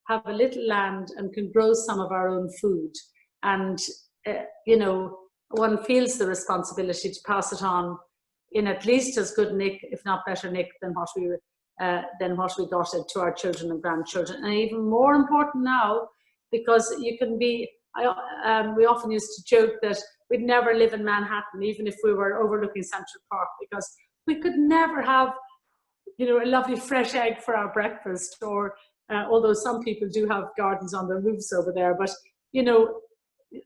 have a little land and can grow some of our own food. And, you know, one feels the responsibility to pass it on in at least as good nick, if not better nick, than what we got it to our children and grandchildren. And even more important now, because you can be, we often used to joke that we'd never live in Manhattan, even if we were overlooking Central Park, because we could never have, you know, a lovely fresh egg for our breakfast, or although some people do have gardens on their roofs over there, but, you know,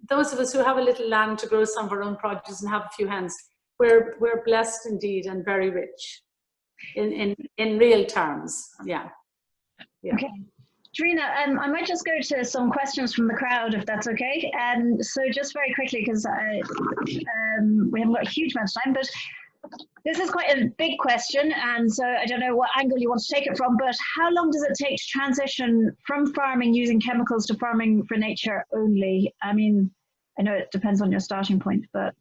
those of us who have a little land to grow some of our own produce and have a few hens, we're blessed indeed, and very rich in real terms. Yeah. Okay. Darina, I might just go to some questions from the crowd, if that's okay. So just very quickly, because we haven't got a huge amount of time, but this is quite a big question, and so I don't know what angle you want to take it from, but how long does it take to transition from farming using chemicals to farming for nature only? I mean, I know it depends on your starting point, but...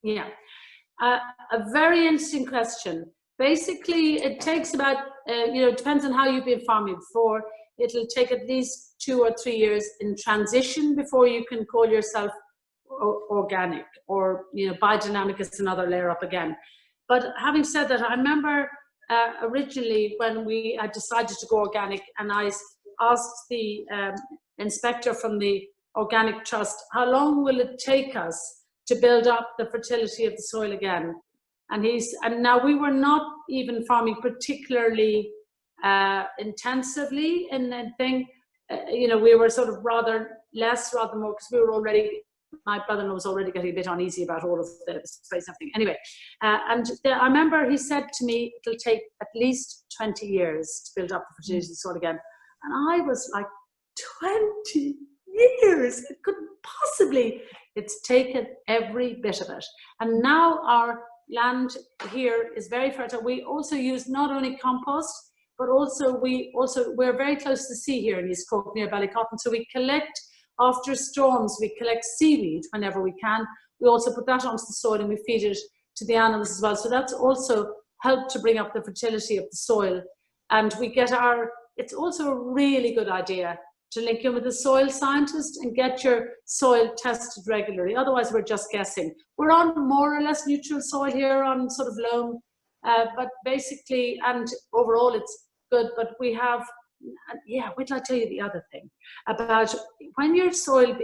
Yeah, a very interesting question. Basically, it takes about, you know, it depends on how you've been farming before. It'll take at least 2 or 3 years in transition before you can call yourself organic, or, you know, biodynamic is another layer up again. But having said that, I remember originally when we had decided to go organic, and I asked the inspector from the Organic Trust, how long will it take us to build up the fertility of the soil again? And now we were not even farming particularly intensively in the thing. You know, we were sort of rather more, because we were already, my brother-in-law was already getting a bit uneasy about all of the space and everything. Anyway, I remember he said to me, it'll take at least 20 years to build up the fertility of the soil again. And I was like, 20 years? It couldn't possibly. It's taken every bit of it. And now our land here is very fertile. We also use not only compost, but also we're very close to the sea here in East Cork, near Ballycotton. So we collect, after storms, we collect seaweed whenever we can. We also put that onto the soil and we feed it to the animals as well. So that's also helped to bring up the fertility of the soil. And we get it's also a really good idea to link in with a soil scientist and get your soil tested regularly. Otherwise, we're just guessing. We're on more or less neutral soil here on sort of loam, but basically, and overall it's good, but we have, yeah, wait till I tell you the other thing about when your soil,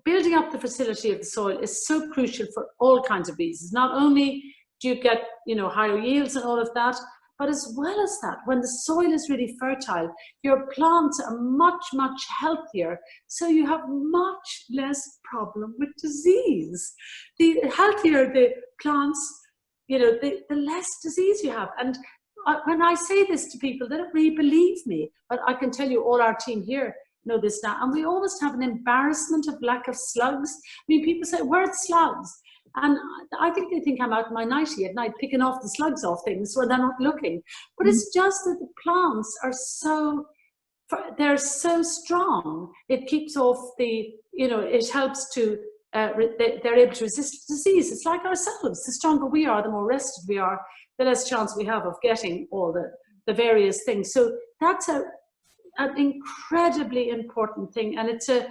building up the fertility of the soil is so crucial for all kinds of reasons. Not only do you get, higher yields and all of that, but as well as that, when the soil is really fertile, your plants are much, much healthier. So you have much less problem with disease. The healthier the plants, the less disease you have. And when I say this to people, they don't really believe me. But I can tell you, all our team here know this now. And we almost have an embarrassment of lack of slugs. I mean, people say, where are slugs? And I think they think I'm out in my nightie at night picking off the slugs off things where they're not looking. But it's just that the plants are they're so strong. It keeps off it helps to, they're able to resist disease. It's like ourselves. The stronger we are, the more rested we are, the less chance we have of getting all the various things. So that's an incredibly important thing. And it's a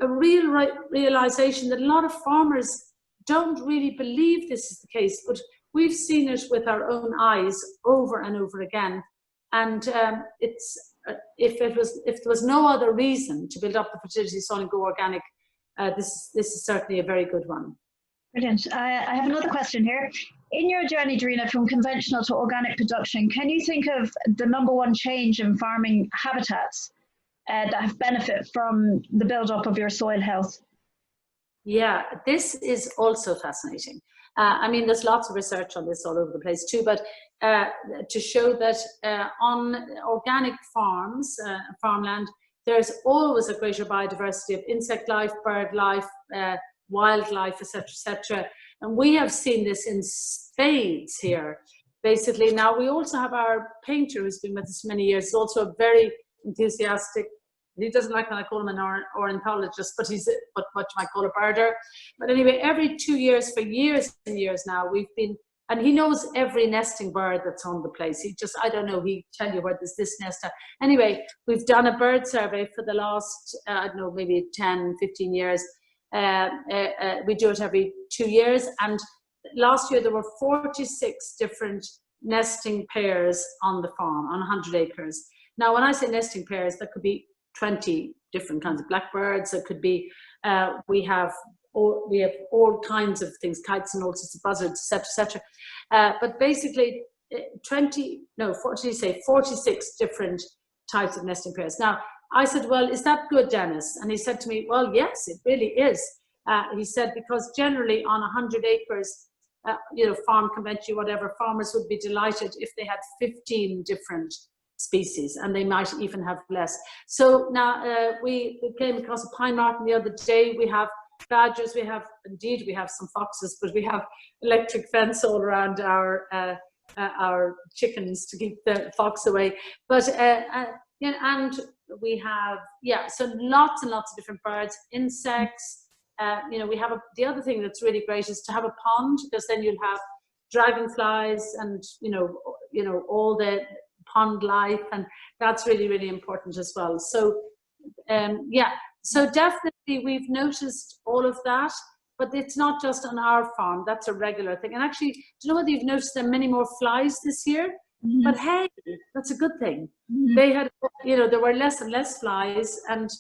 real realization that a lot of farmers don't really believe this is the case, but we've seen it with our own eyes over and over again. And if there was no other reason to build up the fertility soil and go organic, this is certainly a very good one. Brilliant. I have another question here. In your journey, Darina, from conventional to organic production, can you think of the #1 change in farming habitats that have benefit from the build-up of your soil health? Yeah, this is also fascinating. I mean, there's lots of research on this all over the place too, but to show that on organic farms, farmland, there's always a greater biodiversity of insect life, bird life, wildlife, etc. And we have seen this in spades here. Basically, now we also have our painter who's been with us many years, he's also a very enthusiastic. He doesn't like when I call him an ornithologist, but he's what you might call a birder. But anyway, every 2 years, for years and years now, we've been, and he knows every nesting bird that's on the place. He just, I don't know, he tell you where there's this nest. Anyway, we've done a bird survey for the last, I don't know, maybe 10, 15 years. We do it every 2 years. And last year there were 46 different nesting pairs on the farm, on 100 acres. Now, when I say nesting pairs, that could be 20 different kinds of blackbirds. It could be, we have all kinds of things, kites and all sorts of buzzards, etc. But basically 46 different types of nesting pairs. Now, I said, well, is that good, Dennis? And he said to me, well, yes, it really is. He said, because generally on 100 acres, farm convention, whatever, farmers would be delighted if they had 15 different species, and they might even have less. So now we came across a pine marten the other day. We have badgers, we have some foxes, but we have electric fence all around our chickens to keep the fox away. But and we have, so lots and lots of different birds, insects. We have the other thing that's really great is to have a pond, because then you'll have dragonflies and all the pond life, and that's really, really important as well. So so definitely we've noticed all of that, but it's not just on our farm. That's a regular thing. And actually, do you know whether you've noticed there are many more flies this year? Mm-hmm. But hey, that's a good thing. Mm-hmm. They had, there were less and less flies, and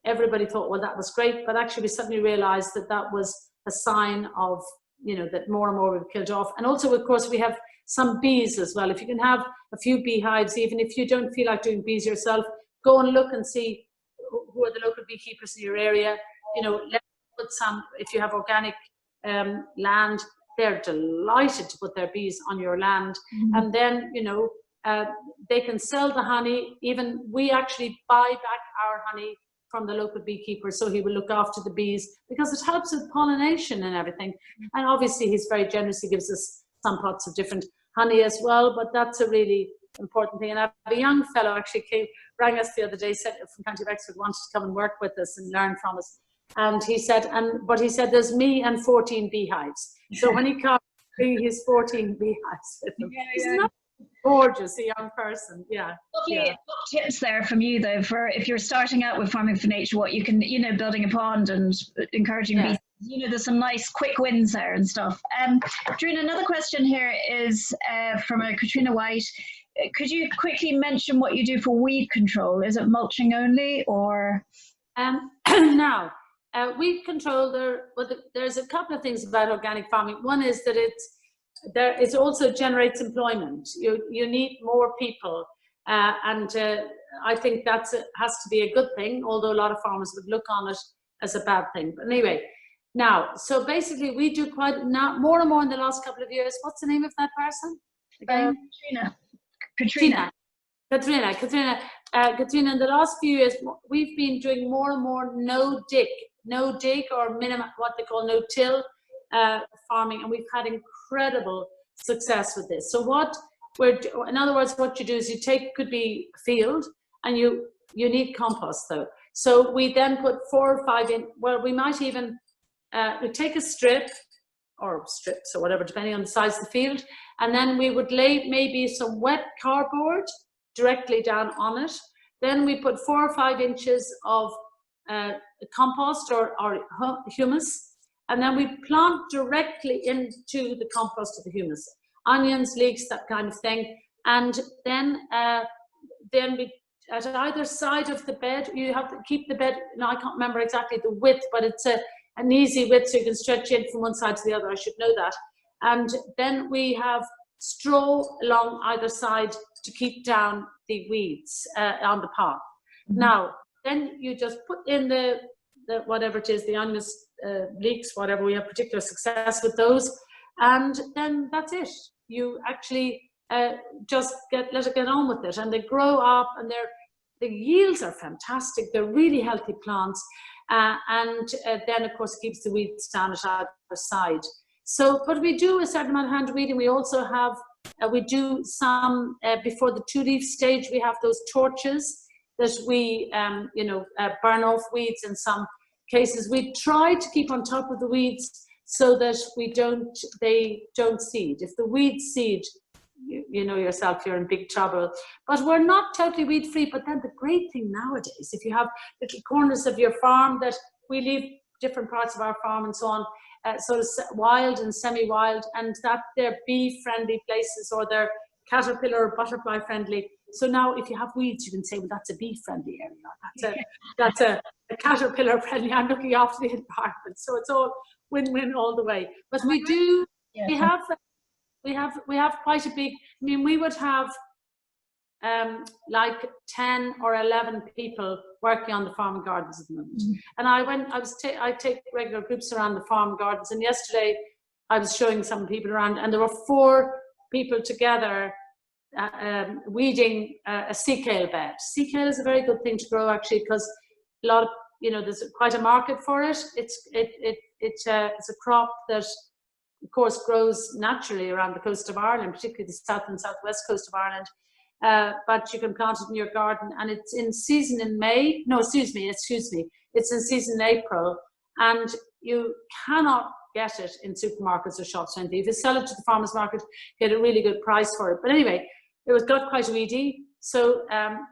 everybody thought, well, that was great. But actually we suddenly realized that was a sign of, that more and more we've killed off. And also, of course, we have some bees as well. If you can have a few beehives, even if you don't feel like doing bees yourself, go and look and see who are the local beekeepers in your area. Let's put some, if you have organic land, they're delighted to put their bees on your land. Mm-hmm. And then, they can sell the honey. Even we actually buy back our honey from the local beekeeper, so he will look after the bees, because it helps with pollination and everything. Mm-hmm. And obviously he's very generous. He gives us some pots of different honey as well, but that's a really important thing. And I have a young fellow actually rang us the other day, said from County Wexford, wanted to come and work with us and learn from us. And he said, there's me and 14 beehives. So when he comes, bring his 14 beehives with him. gorgeous, a young person. Yeah. Lovely tips there from you, though, for if you're starting out with farming for nature, what you can, building a pond and encouraging bees. There's some nice quick wins there and stuff. Darina, another question here is from Katrina White. Could you quickly mention what you do for weed control? Is it mulching only, or? Now, weed control, there's a couple of things about organic farming. One is that it also generates employment. You need more people, and I think that has to be a good thing, although a lot of farmers would look on it as a bad thing. But anyway, now, so basically we do quite more and more in the last couple of years. What's the name of that person again? Katrina. Katrina, in the last few years, we've been doing more and more no-dig or minimum, what they call no-till farming, and we've had incredible success with this. So in other words, what you do is could be a field, and you need compost though. So we then put 4 or 5 in, well, we might even, we take a strip, or strips or whatever, depending on the size of the field, and then we would lay maybe some wet cardboard directly down on it. Then we put 4 or 5 inches of compost or humus, and then we plant directly into the compost of the humus. Onions, leeks, that kind of thing. And then we, at either side of the bed, you have to keep the bed, now I can't remember exactly the width, but it's an easy width so you can stretch it from one side to the other, I should know that. And then we have straw along either side to keep down the weeds on the path. Mm-hmm. Now, then you just put in the whatever it is, the onions, leeks, whatever, we have particular success with those, and then that's it. You actually just let it get on with it, and they grow up, and the yields are fantastic. They're really healthy plants, and then of course it keeps the weeds down at either side. So, but we do a certain amount of hand weeding. We also have we do some before the 2-leaf stage. We have those torches that we burn off weeds. In some cases, we try to keep on top of the weeds so that they don't seed. If the weeds seed, you know yourself, you're in big trouble. But we're not totally weed free. But then the great thing nowadays, if you have little corners of your farm that we leave different parts of our farm and so on, sort of wild and semi-wild, and that they're bee-friendly places, or they're caterpillar or butterfly friendly. So now if you have weeds, you can say, well, that's a bee-friendly area. That's a caterpillar friendly. I'm looking after the environment. So it's all win-win all the way. But we do, we have quite a big, I mean, we would have like 10 or 11 people working on the farm and gardens at the moment. Mm-hmm. And I take regular groups around the farm and gardens, and yesterday I was showing some people around, and there were 4 people together weeding a sea kale bed. Sea kale is a very good thing to grow, actually, because a lot of, there's quite a market for it. It's a crop that, of course, grows naturally around the coast of Ireland, particularly the south and southwest coast of Ireland. But you can plant it in your garden, and it's in season in May. No, excuse me. It's in season in April, and you cannot get it in supermarkets or shops or anything. If you sell it to the farmers market, get a really good price for it. But anyway, it got quite weedy. So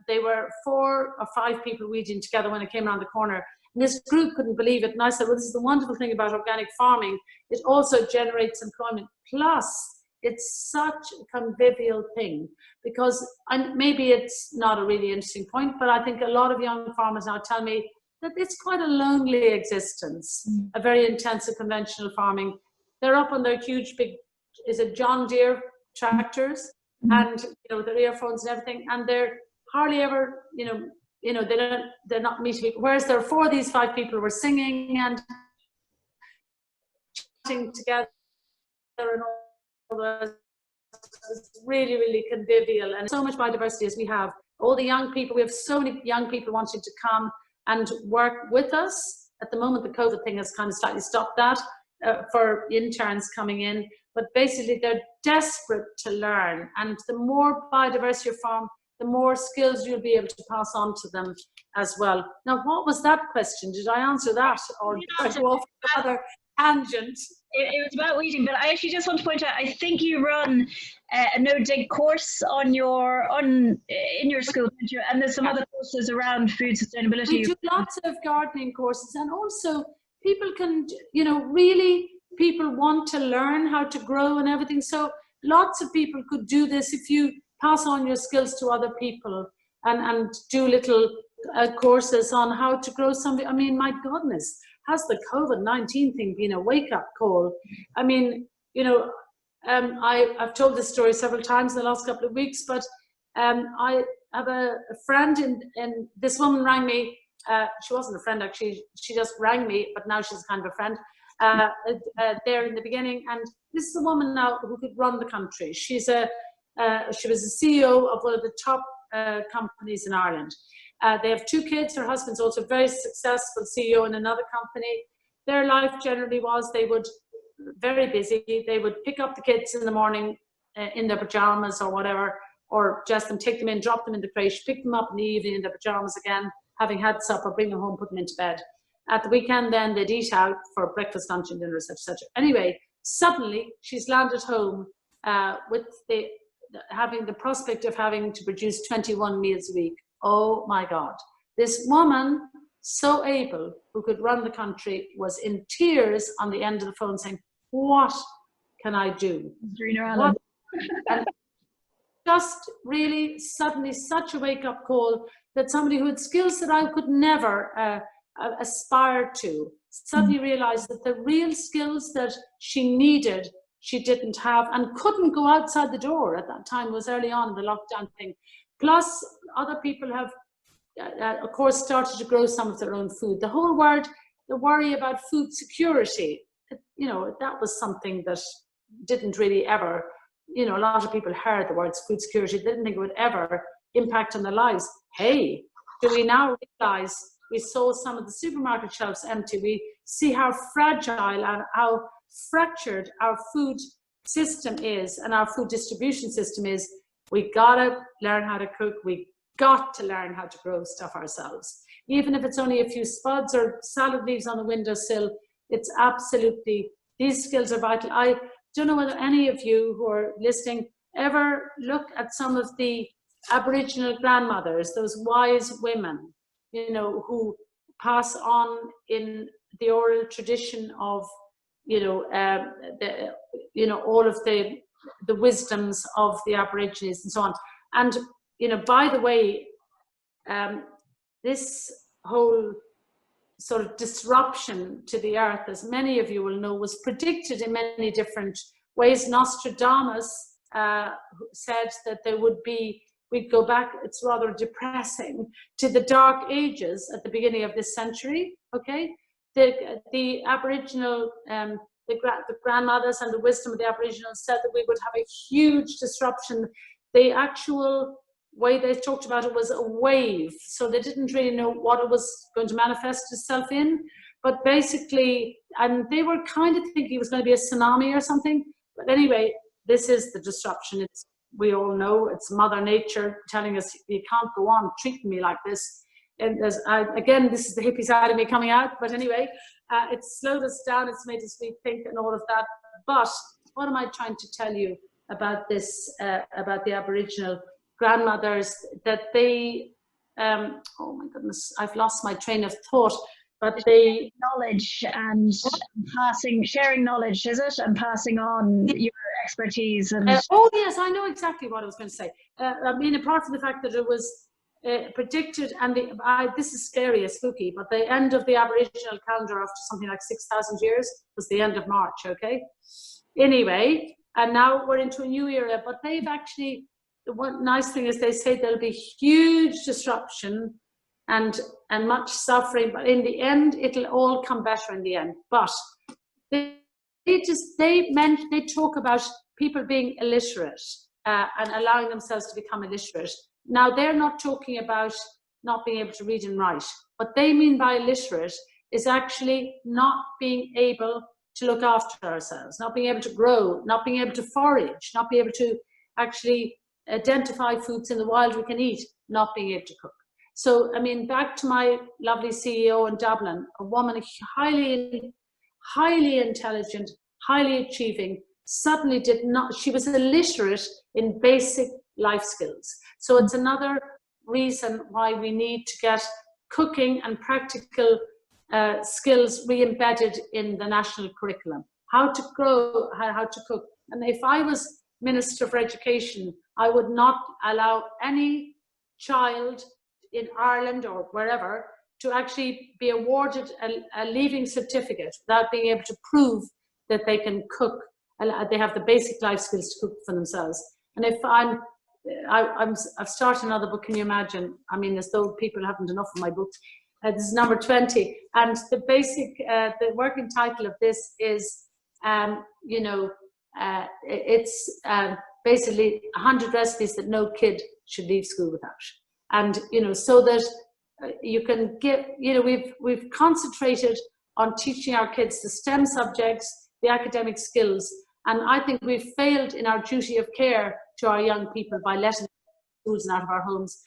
they were 4 or 5 people weeding together when I came around the corner. And this group couldn't believe it. And I said, well, this is the wonderful thing about organic farming. It also generates employment. Plus, it's such a convivial thing, because maybe it's not a really interesting point, but I think a lot of young farmers now tell me that it's quite a lonely existence, a very intensive conventional farming. They're up on their huge big, is it John Deere tractors, and their earphones and everything, and they're hardly ever, they're not meeting people. Whereas there are 4 of these 5 people who were singing and chatting together and all. It's really, really convivial, and so much biodiversity as we have. All the young people, we have so many young people wanting to come and work with us. At the moment, the COVID thing has kind of slightly stopped that for interns coming in, but basically they're desperate to learn, and the more biodiversity you farm, the more skills you'll be able to pass on to them as well. Now, what was that question? Did I answer that, or did I go off another tangent? it was about weeding, but I actually just want to point out, I think you run a no-dig course in your school, don't you? And there's some other courses around food sustainability. We do lots of gardening courses, and also people can, you know, really people want to learn how to grow and everything. So lots of people could do this if you pass on your skills to other people and do little courses on how to grow something. I mean, my goodness, has the COVID-19 thing been a wake-up call? I mean, you know, I've told this story several times in the last couple of weeks, but I have a friend, and this woman rang me. She wasn't a friend, actually. She just rang me, but now she's kind of a friend there in the beginning. And this is a woman now who could run the country. She was a CEO of one of the top companies in Ireland. They have 2 kids. Her husband's also a very successful CEO in another company. Their life generally was they would, very busy, they would pick up the kids in the morning in their pajamas or whatever, or just them, take them in, drop them in the creche, pick them up in the evening in their pajamas again, having had supper, bring them home, put them into bed. At the weekend then they'd eat out for breakfast, lunch and dinner, etc. Anyway, suddenly she's landed home with having the prospect of having to produce 21 meals a week. Oh my God. This woman, so able, who could run the country, was in tears on the end of the phone saying, what can I do? Darina, and just really suddenly such a wake-up call that somebody who had skills that I could never aspire to suddenly realized that the real skills that she needed, she didn't have and couldn't go outside the door at that time. It was early on in the lockdown thing. Plus, other people have, of course, started to grow some of their own food. The whole the worry about food security, you know, that was something that didn't really ever, you know, a lot of people heard the words food security, didn't think it would ever impact on their lives. Hey, do we now realize, we saw some of the supermarket shelves empty, we see how fragile and how fractured our food system is and our food distribution system is. We gotta learn how to cook. We got to learn how to grow stuff ourselves. Even if it's only a few spuds or salad leaves on the windowsill, it's absolutely, these skills are vital. I don't know whether any of you who are listening ever look at some of the Aboriginal grandmothers, those wise women, you know, who pass on in the oral tradition of, you know, all of the wisdoms of the Aborigines and so on. And, you know, by the way, this whole sort of disruption to the earth, as many of you will know, was predicted in many different ways. Nostradamus said that there would be, we'd go back, it's rather depressing, to the dark ages at the beginning of this century, okay? The Aboriginal, the grandmothers and the wisdom of the Aboriginals said that we would have a huge disruption. The actual way they talked about it was a wave, so they didn't really know what it was going to manifest itself in, but basically, and they were kind of thinking it was going to be a tsunami or something, but anyway, this is the disruption. It's, we all know, it's Mother Nature telling us, you can't go on treating me like this. And again, this is the hippie side of me coming out, but anyway, it's slowed us down, it's made us rethink and all of that. But what am I trying to tell you about this, about the Aboriginal grandmothers, that they, oh my goodness, I've lost my train of thought, but they... Knowledge and sharing knowledge, is it? And passing on your expertise. And oh yes, I know exactly what I was going to say. I mean, apart from the fact that it was predicted, and this is scary and spooky, but the end of the Aboriginal calendar after something like 6,000 years was the end of March, okay? Anyway, and now we're into a new era, but they've actually, the one nice thing is they say there'll be huge disruption and much suffering, but in the end, it'll all come better in the end. But they talk about people being illiterate and allowing themselves to become illiterate. Now, they're not talking about not being able to read and write. What they mean by illiterate is actually not being able to look after ourselves, not being able to grow, not being able to forage, not being able to actually identify foods in the wild we can eat, not being able to cook. So, I mean, back to my lovely CEO in Dublin, a woman highly intelligent, highly achieving, suddenly did not, she was illiterate in basic life skills. So it's another reason why we need to get cooking and practical skills re-embedded in the national curriculum. How to grow, how to cook. And if I was Minister for Education, I would not allow any child in Ireland or wherever to actually be awarded a leaving certificate without being able to prove that they can cook and they have the basic life skills to cook for themselves. And if I've started another book, can you imagine? I mean, as though people haven't enough of my books. This is number 20, and the basic, the working title of this is, it's basically 100 recipes that no kid should leave school without. And, so that you can get, we've concentrated on teaching our kids the STEM subjects, the academic skills, and I think we've failed in our duty of care to our young people by letting them schools and out of our homes.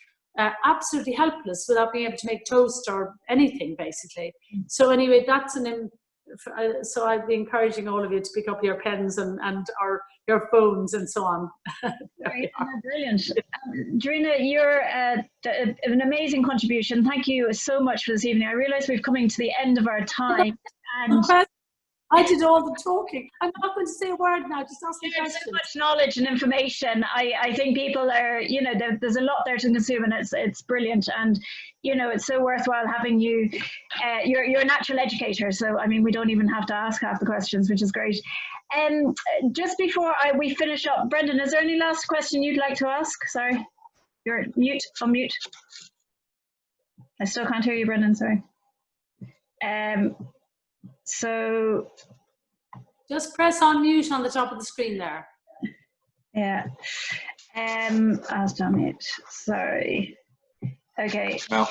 Absolutely helpless without being able to make toast or anything, basically. So anyway, that's so I'd be encouraging all of you to pick up your pens and or your phones and so on. Brilliant. Darina, you're an amazing contribution. Thank you so much for this evening. I realise we're coming to the end of our time. And I did all the talking. I'm not going to say a word now, just ask me questions. So much knowledge and information. I think people are, there's a lot there to consume, and it's brilliant. And, it's so worthwhile having you. You're a natural educator, so, I mean, we don't even have to ask half the questions, which is great. Just before we finish up, Brendan, is there any last question you'd like to ask? Sorry, you're mute, unmute. I still can't hear you, Brendan, sorry. So just press on mute on the top of the screen there. Yeah. I was on mute. Sorry. Okay. No,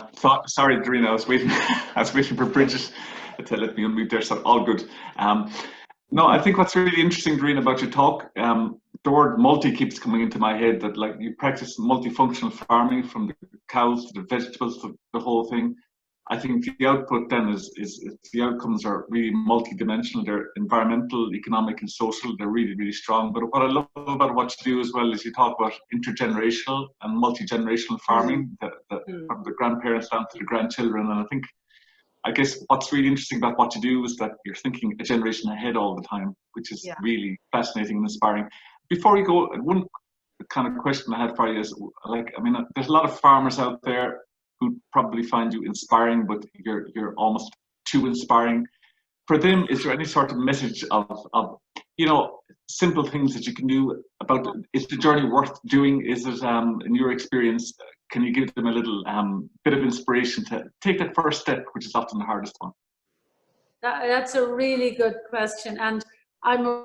sorry, Darina. I was waiting for Brigid to let me unmute there. So all good. No, I think what's really interesting, Darina, about your talk, the word multi keeps coming into my head. That like you practice multifunctional farming, from the cows to the vegetables to the whole thing. I think the output then is the outcomes are really multi-dimensional. They're environmental, economic, and social. They're really, really strong. But what I love about what you do as well is you talk about intergenerational and multi-generational farming, from the grandparents down to the grandchildren. And I guess what's really interesting about what you do is that you're thinking a generation ahead all the time, which is really fascinating and inspiring. Before we go, one kind of question I had for you is, there's a lot of farmers out there who probably find you inspiring, but you're almost too inspiring. For them, is there any sort of message of simple things that you can do about, is the journey worth doing? Is it, in your experience, can you give them a little bit of inspiration to take that first step, which is often the hardest one? That's a really good question. And I'm